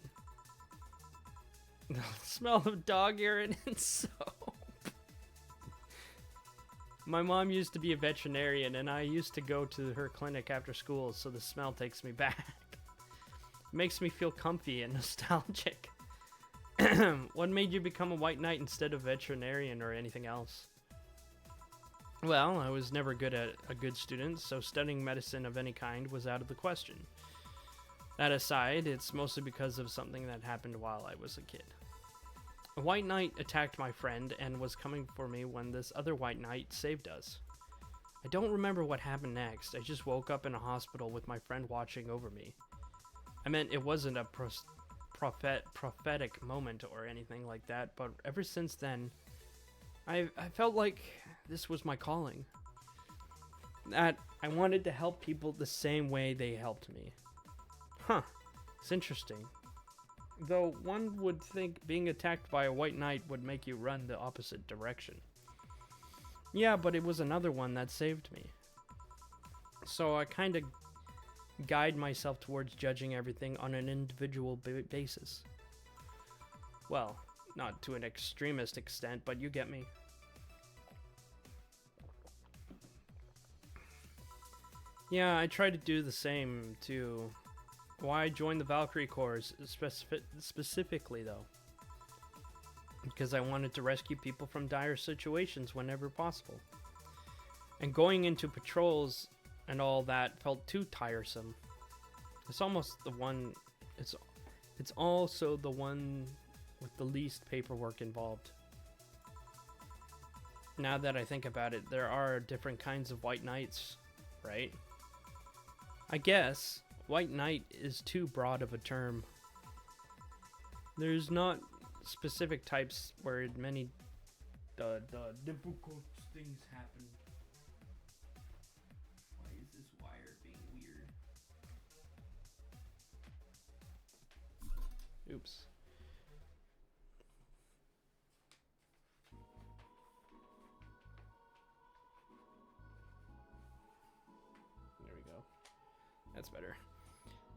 The smell of dog urine and soap. My mom used to be a veterinarian, and I used to go to her clinic after school, so the smell takes me back. It makes me feel comfy and nostalgic. What made you become a white knight instead of veterinarian or anything else? Well, I was never a good student, so studying medicine of any kind was out of the question. That aside, it's mostly because of something that happened while I was a kid. A white knight attacked my friend and was coming for me when this other white knight saved us. I don't remember what happened next. I just woke up in a hospital with my friend watching over me. I meant it wasn't a prophetic moment or anything like that, but ever since then, I felt like this was my calling. That I wanted to help people the same way they helped me. Huh, it's interesting. Though one would think being attacked by a white knight would make you run the opposite direction. Yeah, but it was another one that saved me. So I kind of guide myself towards judging everything on an individual basis. Well, not to an extremist extent, but you get me. Yeah, I try to do the same too. Why join the Valkyrie Corps specifically though? Because I wanted to rescue people from dire situations whenever possible. And going into patrols and all that felt too tiresome. It's almost the one, it's also the one with the least paperwork involved. Now that I think about it, there are different kinds of white knights, right? I guess white knight is too broad of a term. There's not specific types where many the difficult things happen. Why is this wire being weird? Oops. There we go. That's better.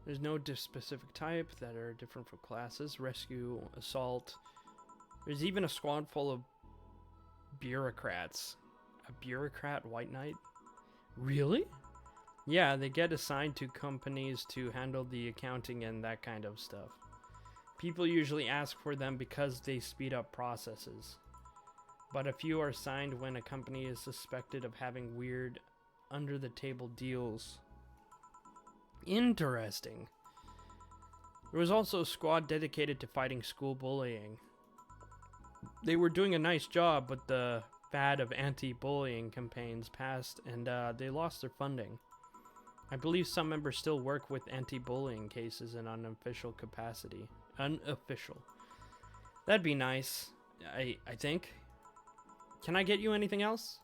There's no specific type that are different for classes. Rescue, assault. There's even a squad full of bureaucrats. A bureaucrat white knight? Really? Yeah, they get assigned to companies to handle the accounting and that kind of stuff. People usually ask for them because they speed up processes. But a few are assigned when a company is suspected of having weird, under-the-table deals. Interesting. There was also a squad dedicated to fighting school bullying. They were doing a nice job, but the fad of anti-bullying campaigns passed and they lost their funding. I believe some members still work with anti-bullying cases in unofficial capacity. Unofficial. That'd be nice, I think. Can I get you anything else?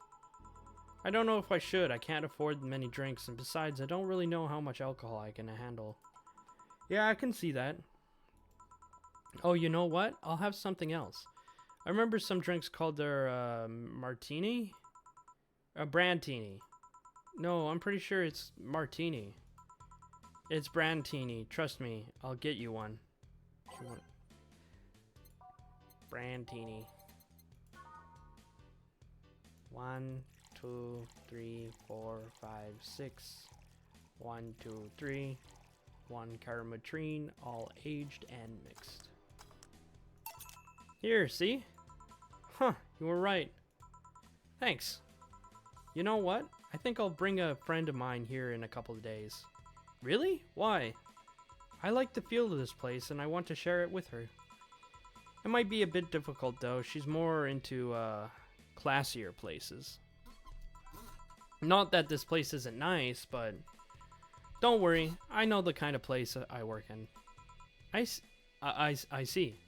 I don't know if I should. I can't afford many drinks, and besides, I don't really know how much alcohol I can handle. Yeah, I can see that. Oh, you know what? I'll have something else. I remember some drinks called their martini? A brandtini. No, I'm pretty sure it's martini. It's brandtini. Trust me, I'll get you one. Brandtini. 1, 2, 3, 4, 5, 6. 1, 2, 3. 1 carametrine, all aged and mixed. Here, see? Huh, you were right. Thanks. You know what? I think I'll bring a friend of mine here in a couple of days. Really? Why? I like the feel of this place and I want to share it with her. It might be a bit difficult though. She's more into classier places. Not that this place isn't nice, but don't worry. I know the kind of place I work in. I see.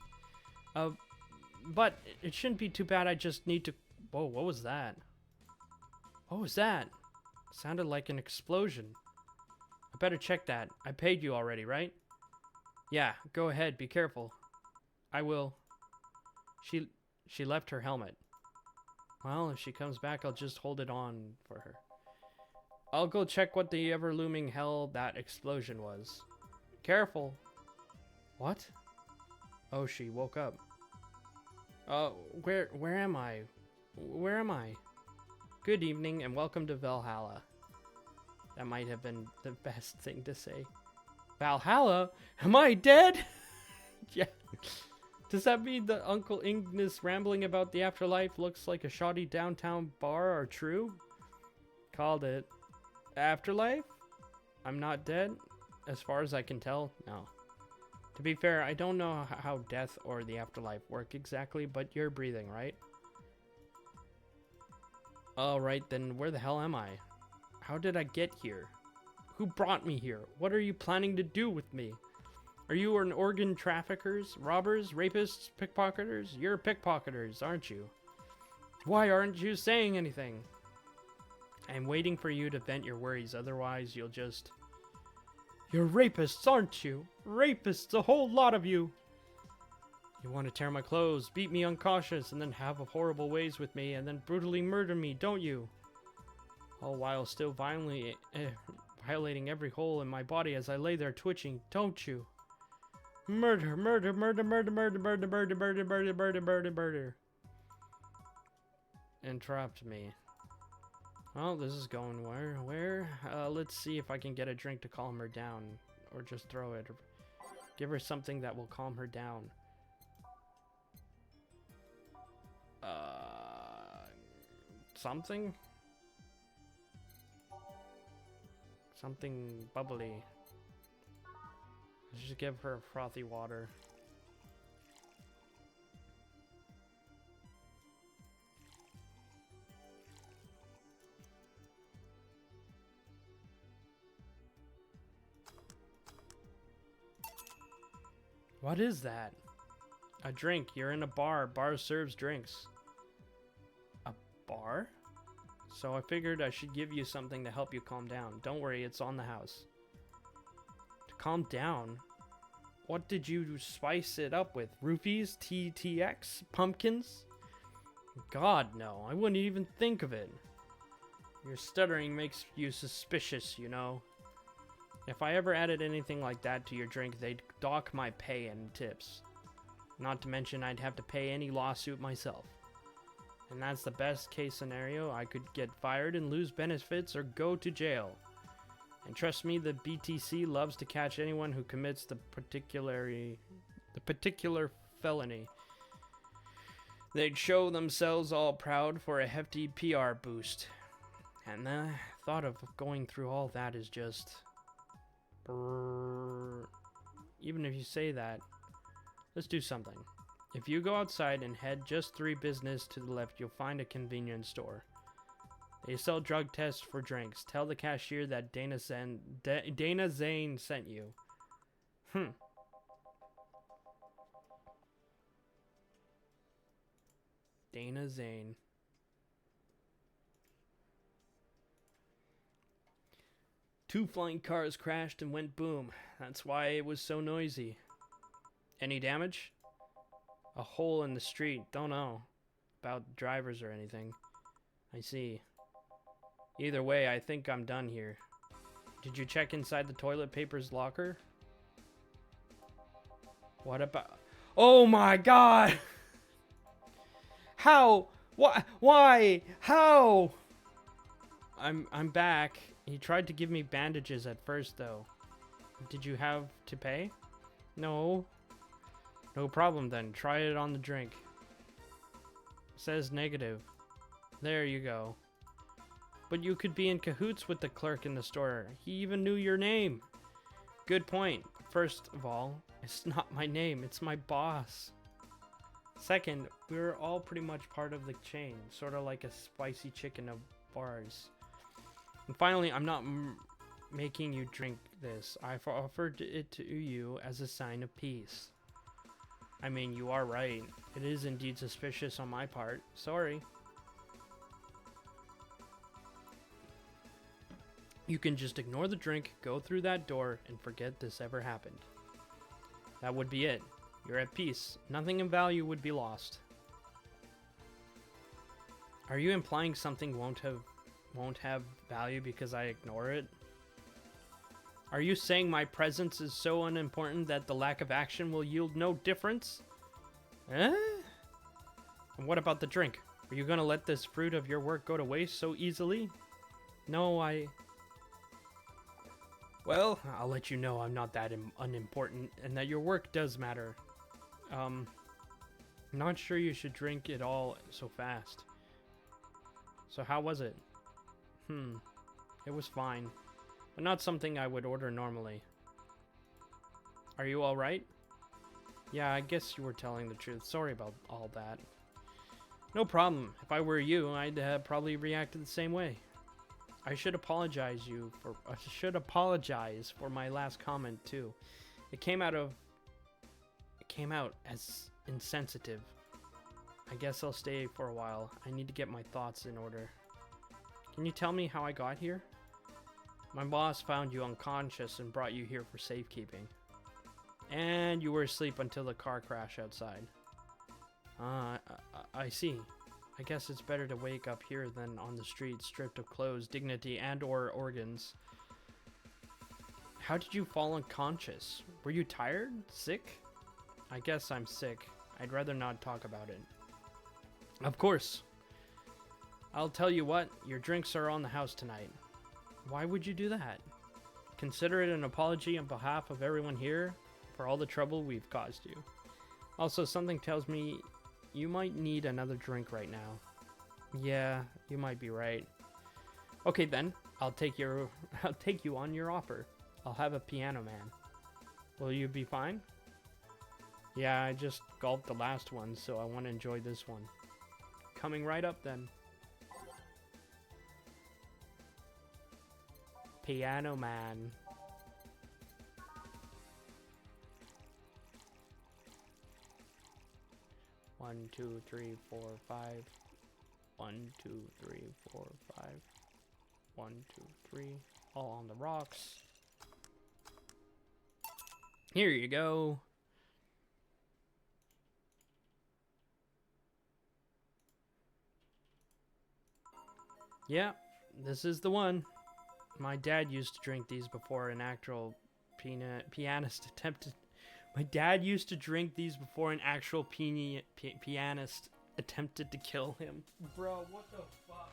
But it shouldn't be too bad. I just need to... Whoa, what was that? What was that? Sounded like an explosion. I better check that. I paid you already, right? Yeah, go ahead. Be careful. I will. She left her helmet. Well, if she comes back, I'll just hold it on for her. I'll go check what the ever-looming hell that explosion was. Careful. What? Oh, she woke up. Where am I? Where am I? Good evening and welcome to Valhalla. That might have been the best thing to say. Valhalla? Am I dead? Yeah. Does that mean that Uncle Ignis rambling about the afterlife looks like a shoddy downtown bar are true? Called it. Afterlife? I'm not dead? As far as I can tell, no. To be fair, I don't know how death or the afterlife work exactly, but you're breathing, right? Alright, then where the hell am I? How did I get here? Who brought me here? What are you planning to do with me? Are you an organ traffickers, robbers, rapists, pickpocketers? You're pickpocketers, aren't you? Why aren't you saying anything? I'm waiting for you to vent your worries, otherwise you'll just... You're rapists, aren't you? Rapists, a whole lot of you! You want to tear my clothes, beat me unconscious, and then have horrible ways with me, and then brutally murder me, don't you? All while still violently violating every hole in my body as I lay there twitching, don't you? Murder, murder, murder, murder, murder, murder, murder, murder, murder, murder, murder, murder. Interrupt me. Well, this is going where? Let's see if I can get a drink to calm her down. Or just throw it. Give her something that will calm her down. Something? Something bubbly. Let's just give her frothy water. What is that? A drink. You're in a bar. Bar serves drinks. A bar? So I figured I should give you something to help you calm down. Don't worry, it's on the house. To calm down? What did you spice it up with? Roofies? TTX? Pumpkins? God, no. I wouldn't even think of it. Your stuttering makes you suspicious, you know. If I ever added anything like that to your drink, they'd dock my pay and tips. Not to mention I'd have to pay any lawsuit myself. And that's the best case scenario. I could get fired and lose benefits or go to jail. And trust me, the BTC loves to catch anyone who commits the particular felony. They'd show themselves all proud for a hefty PR boost. And the thought of going through all that is just... Even if you say that, let's do something. If you go outside and head just 3 business to the left, you'll find a convenience store. They sell drug tests for drinks. Tell the cashier that Dana Zane sent you. Dana Zane. Two flying cars crashed and went boom. That's why it was so noisy. Any damage? A hole in the street. Don't know about drivers or anything. I see. Either way, I think I'm done here. Did you check inside the toilet paper's locker? What about... Oh my god! How? Why? How? I'm back. He tried to give me bandages at first, though. Did you have to pay? No. No problem, then. Try it on the drink. Says negative. There you go. But you could be in cahoots with the clerk in the store. He even knew your name. Good point. First of all, it's not my name. It's my boss. Second, we're all pretty much part of the chain. Sort of like a spicy chicken of bars. And finally, I'm not making you drink this. I've offered it to you as a sign of peace. I mean, you are right. It is indeed suspicious on my part. Sorry. You can just ignore the drink, go through that door, and forget this ever happened. That would be it. You're at peace. Nothing of value would be lost. Are you implying something won't have value because I ignore it? Are you saying my presence is so unimportant that the lack of action will yield no difference? Eh? And what about the drink? Are you gonna let this fruit of your work go to waste so easily? No, Well, I'll let you know I'm not that unimportant and that your work does matter. Not sure you should drink it all so fast. So how was it? It was fine, but not something I would order normally. Are you alright? Yeah, I guess you were telling the truth. Sorry about all that. No problem. If I were you, I'd probably reacted the same way. I should apologize for my last comment too. It came out as insensitive. I guess I'll stay for a while. I need to get my thoughts in order. Can you tell me how I got here? My boss found you unconscious and brought you here for safekeeping. And you were asleep until the car crash outside. I see. I guess it's better to wake up here than on the street, stripped of clothes, dignity, and/or organs. How did you fall unconscious? Were you tired? Sick? I guess I'm sick. I'd rather not talk about it. Of course. I'll tell you what, your drinks are on the house tonight. Why would you do that? Consider it an apology on behalf of everyone here for all the trouble we've caused you. Also, something tells me you might need another drink right now. Yeah, you might be right. Okay then, I'll take you on your offer. I'll have a piano man. Will you be fine? Yeah, I just gulped the last one, so I want to enjoy this one. Coming right up then. Piano man. One, two, three, four, five. 1, 2, 3, 4, 5. 1, 2, 3. All on the rocks. Here you go. Yeah, this is the one. My dad used to drink these before an actual pianist attempted. My dad used to drink these before an actual pianist attempted to kill him. Bro, what the fuck?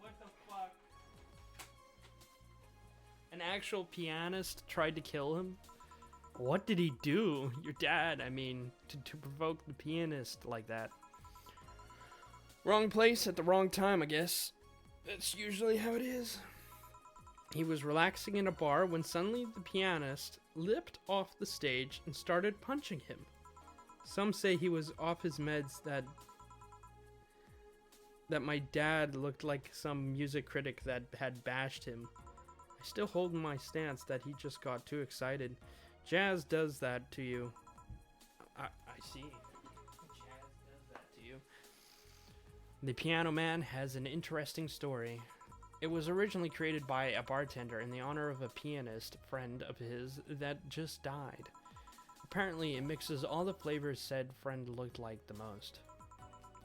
What the fuck? An actual pianist tried to kill him? What did he do? Your dad, I mean, to provoke the pianist like that. Wrong place at the wrong time, I guess. That's usually how it is. He was relaxing in a bar when suddenly the pianist leapt off the stage and started punching him. Some say he was off his meds, that my dad looked like some music critic that had bashed him. I still hold my stance that he just got too excited. Jazz does that to you. I see. Jazz does that to you. The Piano Man has an interesting story. It was originally created by a bartender in the honor of a pianist friend of his that just died. Apparently, it mixes all the flavors said friend looked like the most.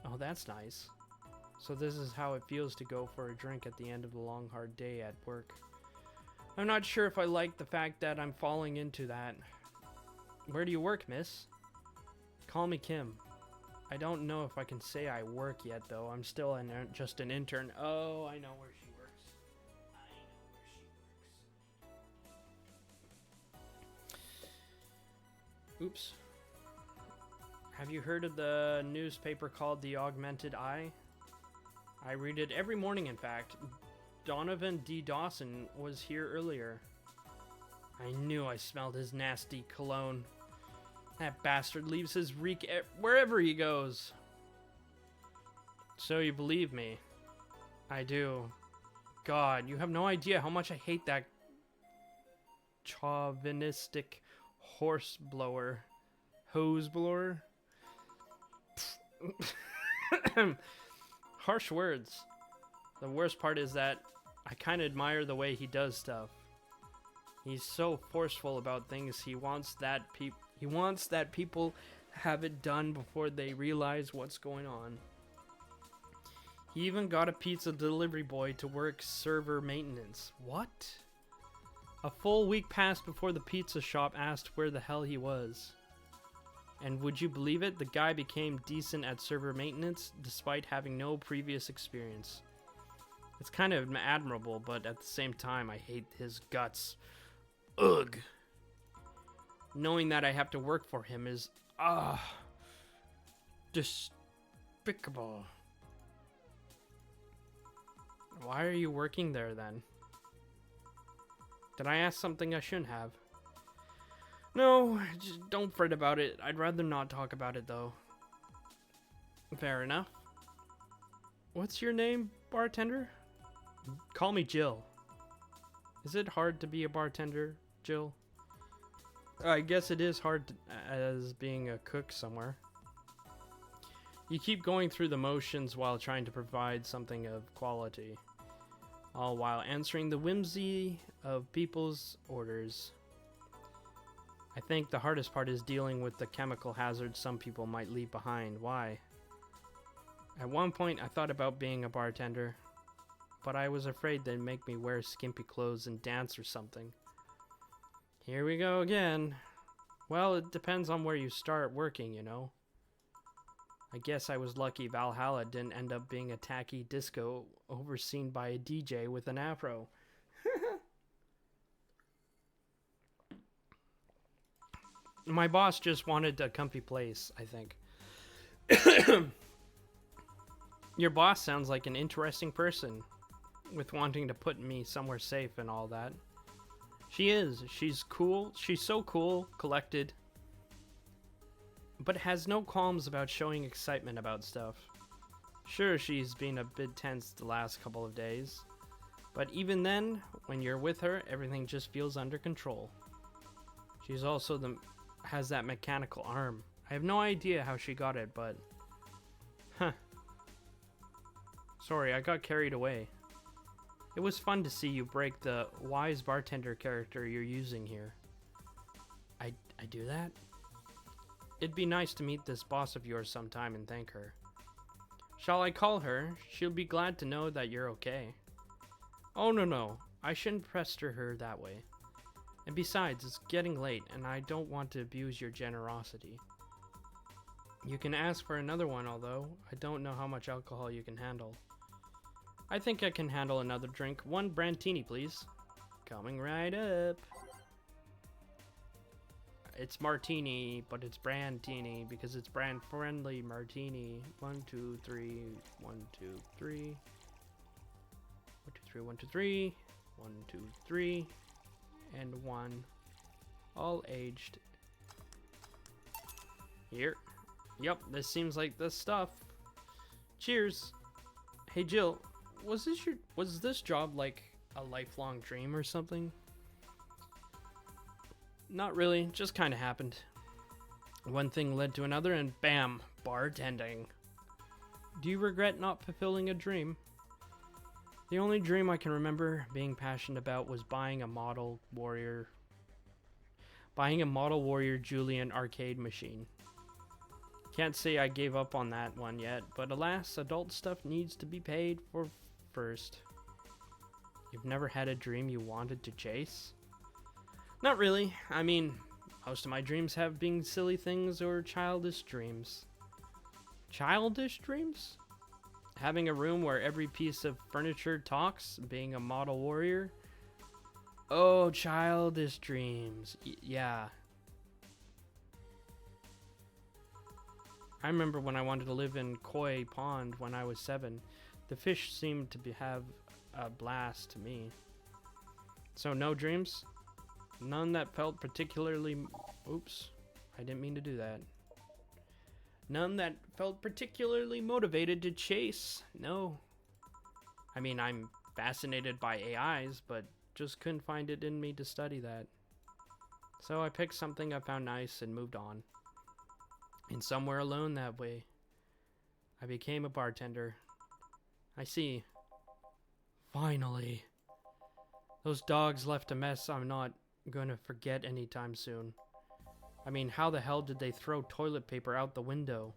Oh, that's nice. So this is how it feels to go for a drink at the end of the long, hard day at work. I'm not sure if I like the fact that I'm falling into that. Where do you work, miss? Call me Kim. I don't know if I can say I work yet, though. I'm still just an intern. Oh, I know where she works. Oops. Have you heard of the newspaper called The Augmented Eye? I read it every morning, in fact. Donovan D. Dawson was here earlier. I knew I smelled his nasty cologne. That bastard leaves his reek wherever he goes. So you believe me? I do. God, you have no idea how much I hate that chauvinistic horse blower. Hose blower? Harsh words. The worst part is that I kind of admire the way he does stuff. He's so forceful about things. He wants that people have it done before they realize what's going on. He even got a pizza delivery boy to work server maintenance. What? A full week passed before the pizza shop asked where the hell he was. And would you believe it? The guy became decent at server maintenance despite having no previous experience. It's kind of admirable, but at the same time, I hate his guts. Ugh. Knowing that I have to work for him is, despicable. Why are you working there then? Did I ask something I shouldn't have? No, just don't fret about it. I'd rather not talk about it though. Fair enough. What's your name, bartender? Call me Jill. Is it hard to be a bartender, Jill? I guess it is hard as being a cook somewhere. You keep going through the motions while trying to provide something of quality, all while answering the whimsy of people's orders. I think the hardest part is dealing with the chemical hazards some people might leave behind. Why? At one point, I thought about being a bartender, but I was afraid they'd make me wear skimpy clothes and dance or something. Here we go again. Well, it depends on where you start working, you know. I guess I was lucky Valhalla didn't end up being a tacky disco overseen by a DJ with an afro. My boss just wanted a comfy place, I think. Your boss sounds like an interesting person, with wanting to put me somewhere safe and all that. She is. She's cool. She's so cool, collected, but has no qualms about showing excitement about stuff. Sure, she's been a bit tense the last couple of days, but even then, when you're with her, everything just feels under control. She's also has that mechanical arm. I have no idea how she got it, but... Huh. Sorry, I got carried away. It was fun to see you break the wise bartender character you're using here. I do that? It'd be nice to meet this boss of yours sometime and thank her. Shall I call her? She'll be glad to know that you're okay. Oh, no. I shouldn't pester her that way. And besides, it's getting late, and I don't want to abuse your generosity. You can ask for another one, although I don't know how much alcohol you can handle. I think I can handle another drink. 1 Brandtini, please. Coming right up. It's martini, but it's Brandtini because it's brand-friendly martini. 1, 2, 3. 1, 2, 3. 1, 2, 3. 1, 2, 3. 1, 2, 3. And 1. All aged. Here. Yep, this seems like the stuff. Cheers. Hey Jill, was this job like a lifelong dream or something? Not really, just kind of happened. One thing led to another and bam, bartending. Do you regret not fulfilling a dream? The only dream I can remember being passionate about was buying a model Warrior Julian arcade machine. Can't say I gave up on that one yet, but alas, adult stuff needs to be paid for first. You've never had a dream you wanted to chase? Not really. I mean, most of my dreams have been silly things or childish dreams. Childish dreams? Having a room where every piece of furniture talks, being a model warrior? Oh, childish dreams. Yeah. I remember when I wanted to live in Koi Pond when I was 7. The fish seemed to have a blast to me. So no dreams? None that felt particularly... Oops. I didn't mean to do that. None that felt particularly motivated to chase. No. I mean, I'm fascinated by AIs, but just couldn't find it in me to study that. So I picked something I found nice and moved on. And somewhere alone that way, I became a bartender. I see. Finally. Those dogs left a mess I'm not going to forget anytime soon. I mean, how the hell did they throw toilet paper out the window?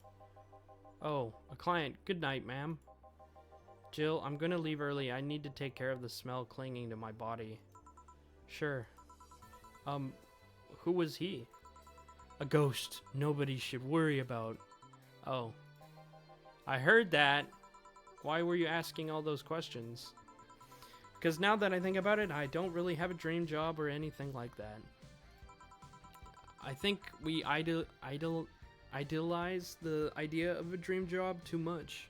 Oh, a client. Good night, ma'am. Jill, I'm going to leave early. I need to take care of the smell clinging to my body. Sure. Who was he? A ghost nobody should worry about. Oh. I heard that. Why were you asking all those questions? Because now that I think about it, I don't really have a dream job or anything like that. I think we idealize the idea of a dream job too much.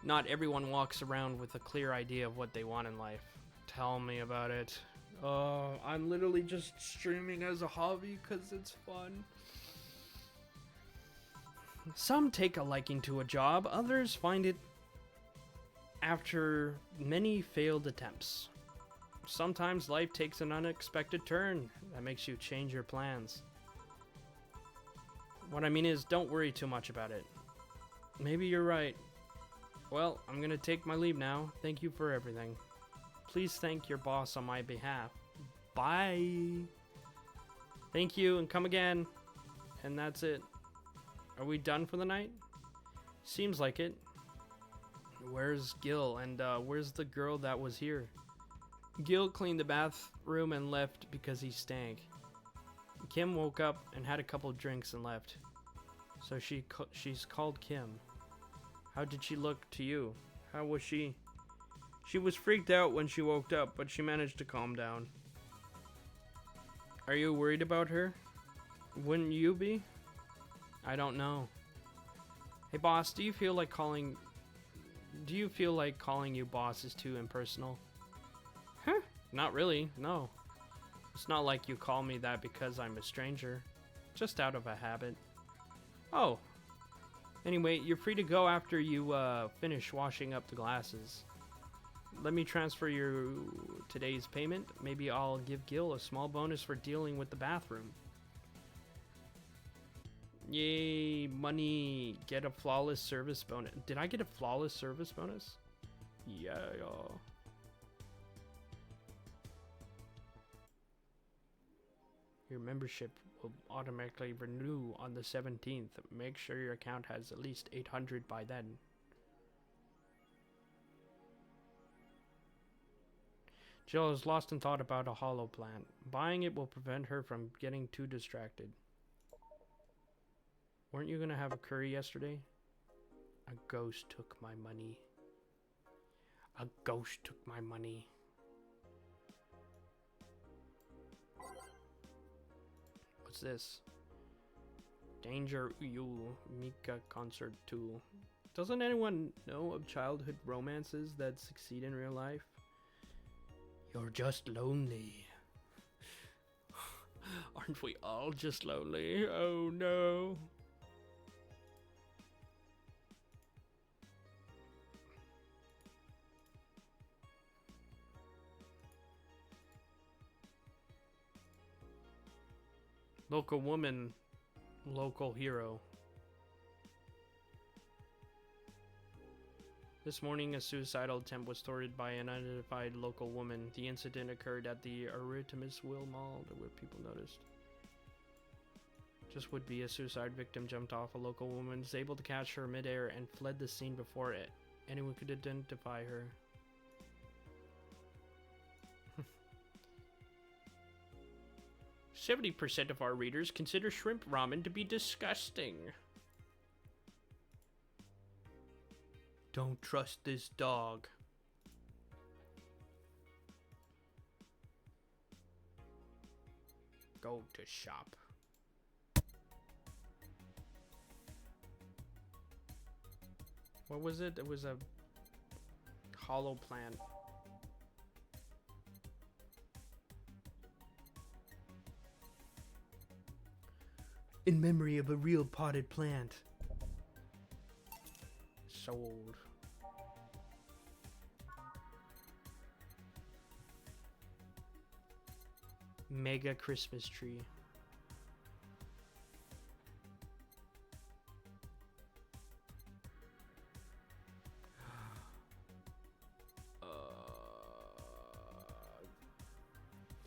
Not everyone walks around with a clear idea of what they want in life. Tell me about it. Oh, I'm literally just streaming as a hobby because it's fun. Some take a liking to a job, others find it after many failed attempts. sometimes life takes an unexpected turn that makes you change your plans. What I mean is, don't worry too much about it. Maybe you're right. Well, I'm gonna take my leave now. Thank you for everything. Please thank your boss on my behalf. Bye. Thank you, and come again. And that's it. Are we done for the night? Seems like it. Where's Gil? And where's the girl that was here? Gil cleaned the bathroom and left because he stank. Kim woke up and had a couple drinks and left. So she's called Kim. How did she look to you? How was she? She was freaked out when she woke up, but she managed to calm down. Are you worried about her? Wouldn't you be? I don't know. Hey boss, do you feel like calling you boss is too impersonal? Huh? Not really, no. It's not like you call me that because I'm a stranger. Just out of a habit. Oh. Anyway, you're free to go after you finish washing up the glasses. Let me transfer you today's payment. Maybe I'll give Gil a small bonus for dealing with the bathroom. Yay, money. Get a flawless service bonus. Did I get a flawless service bonus? Yeah. Your membership will automatically renew on the 17th. Make sure your account has at least 800 by then. Jill is lost in thought about a hollow plant. Buying it will prevent her from getting too distracted. Weren't you gonna have a curry yesterday? A ghost took my money. A ghost took my money. What's this? Danger You Mika Concert 2. Doesn't anyone know of childhood romances that succeed in real life? You're just lonely. Aren't we all just lonely? Oh no. Local woman, local hero. This morning, a suicidal attempt was thwarted by an unidentified local woman. The incident occurred at the Artemis Will Mall, where people noticed. Just would be a suicide victim jumped off. A local woman was able to catch her midair and fled the scene before anyone could identify her. 70% of our readers consider shrimp ramen to be disgusting. Don't trust this dog. Go to shop. What was it? It was a hollow plant. In memory of a real potted plant. Sold. Mega Christmas tree.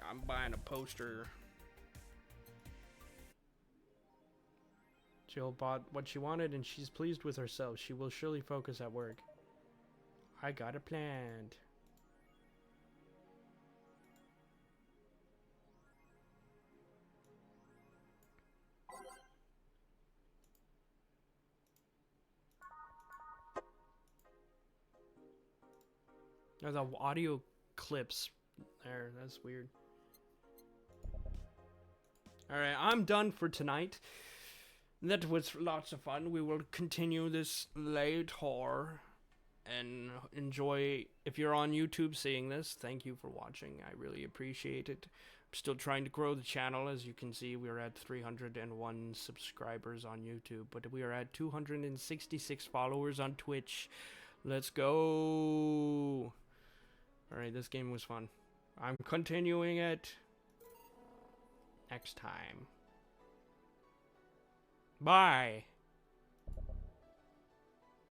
I'm buying a poster. Jill bought what she wanted and she's pleased with herself. She will surely focus at work. I got it planned. Oh, the audio clips there. That's weird. Alright, I'm done for tonight. That was lots of fun. We will continue this later and enjoy. If you're on YouTube seeing this, thank you for watching. I really appreciate it. I'm still trying to grow the channel. As you can see, we're at 301 subscribers on YouTube, but we are at 266 followers on Twitch. Let's go. Alright, this game was fun. I'm continuing it next time. Bye.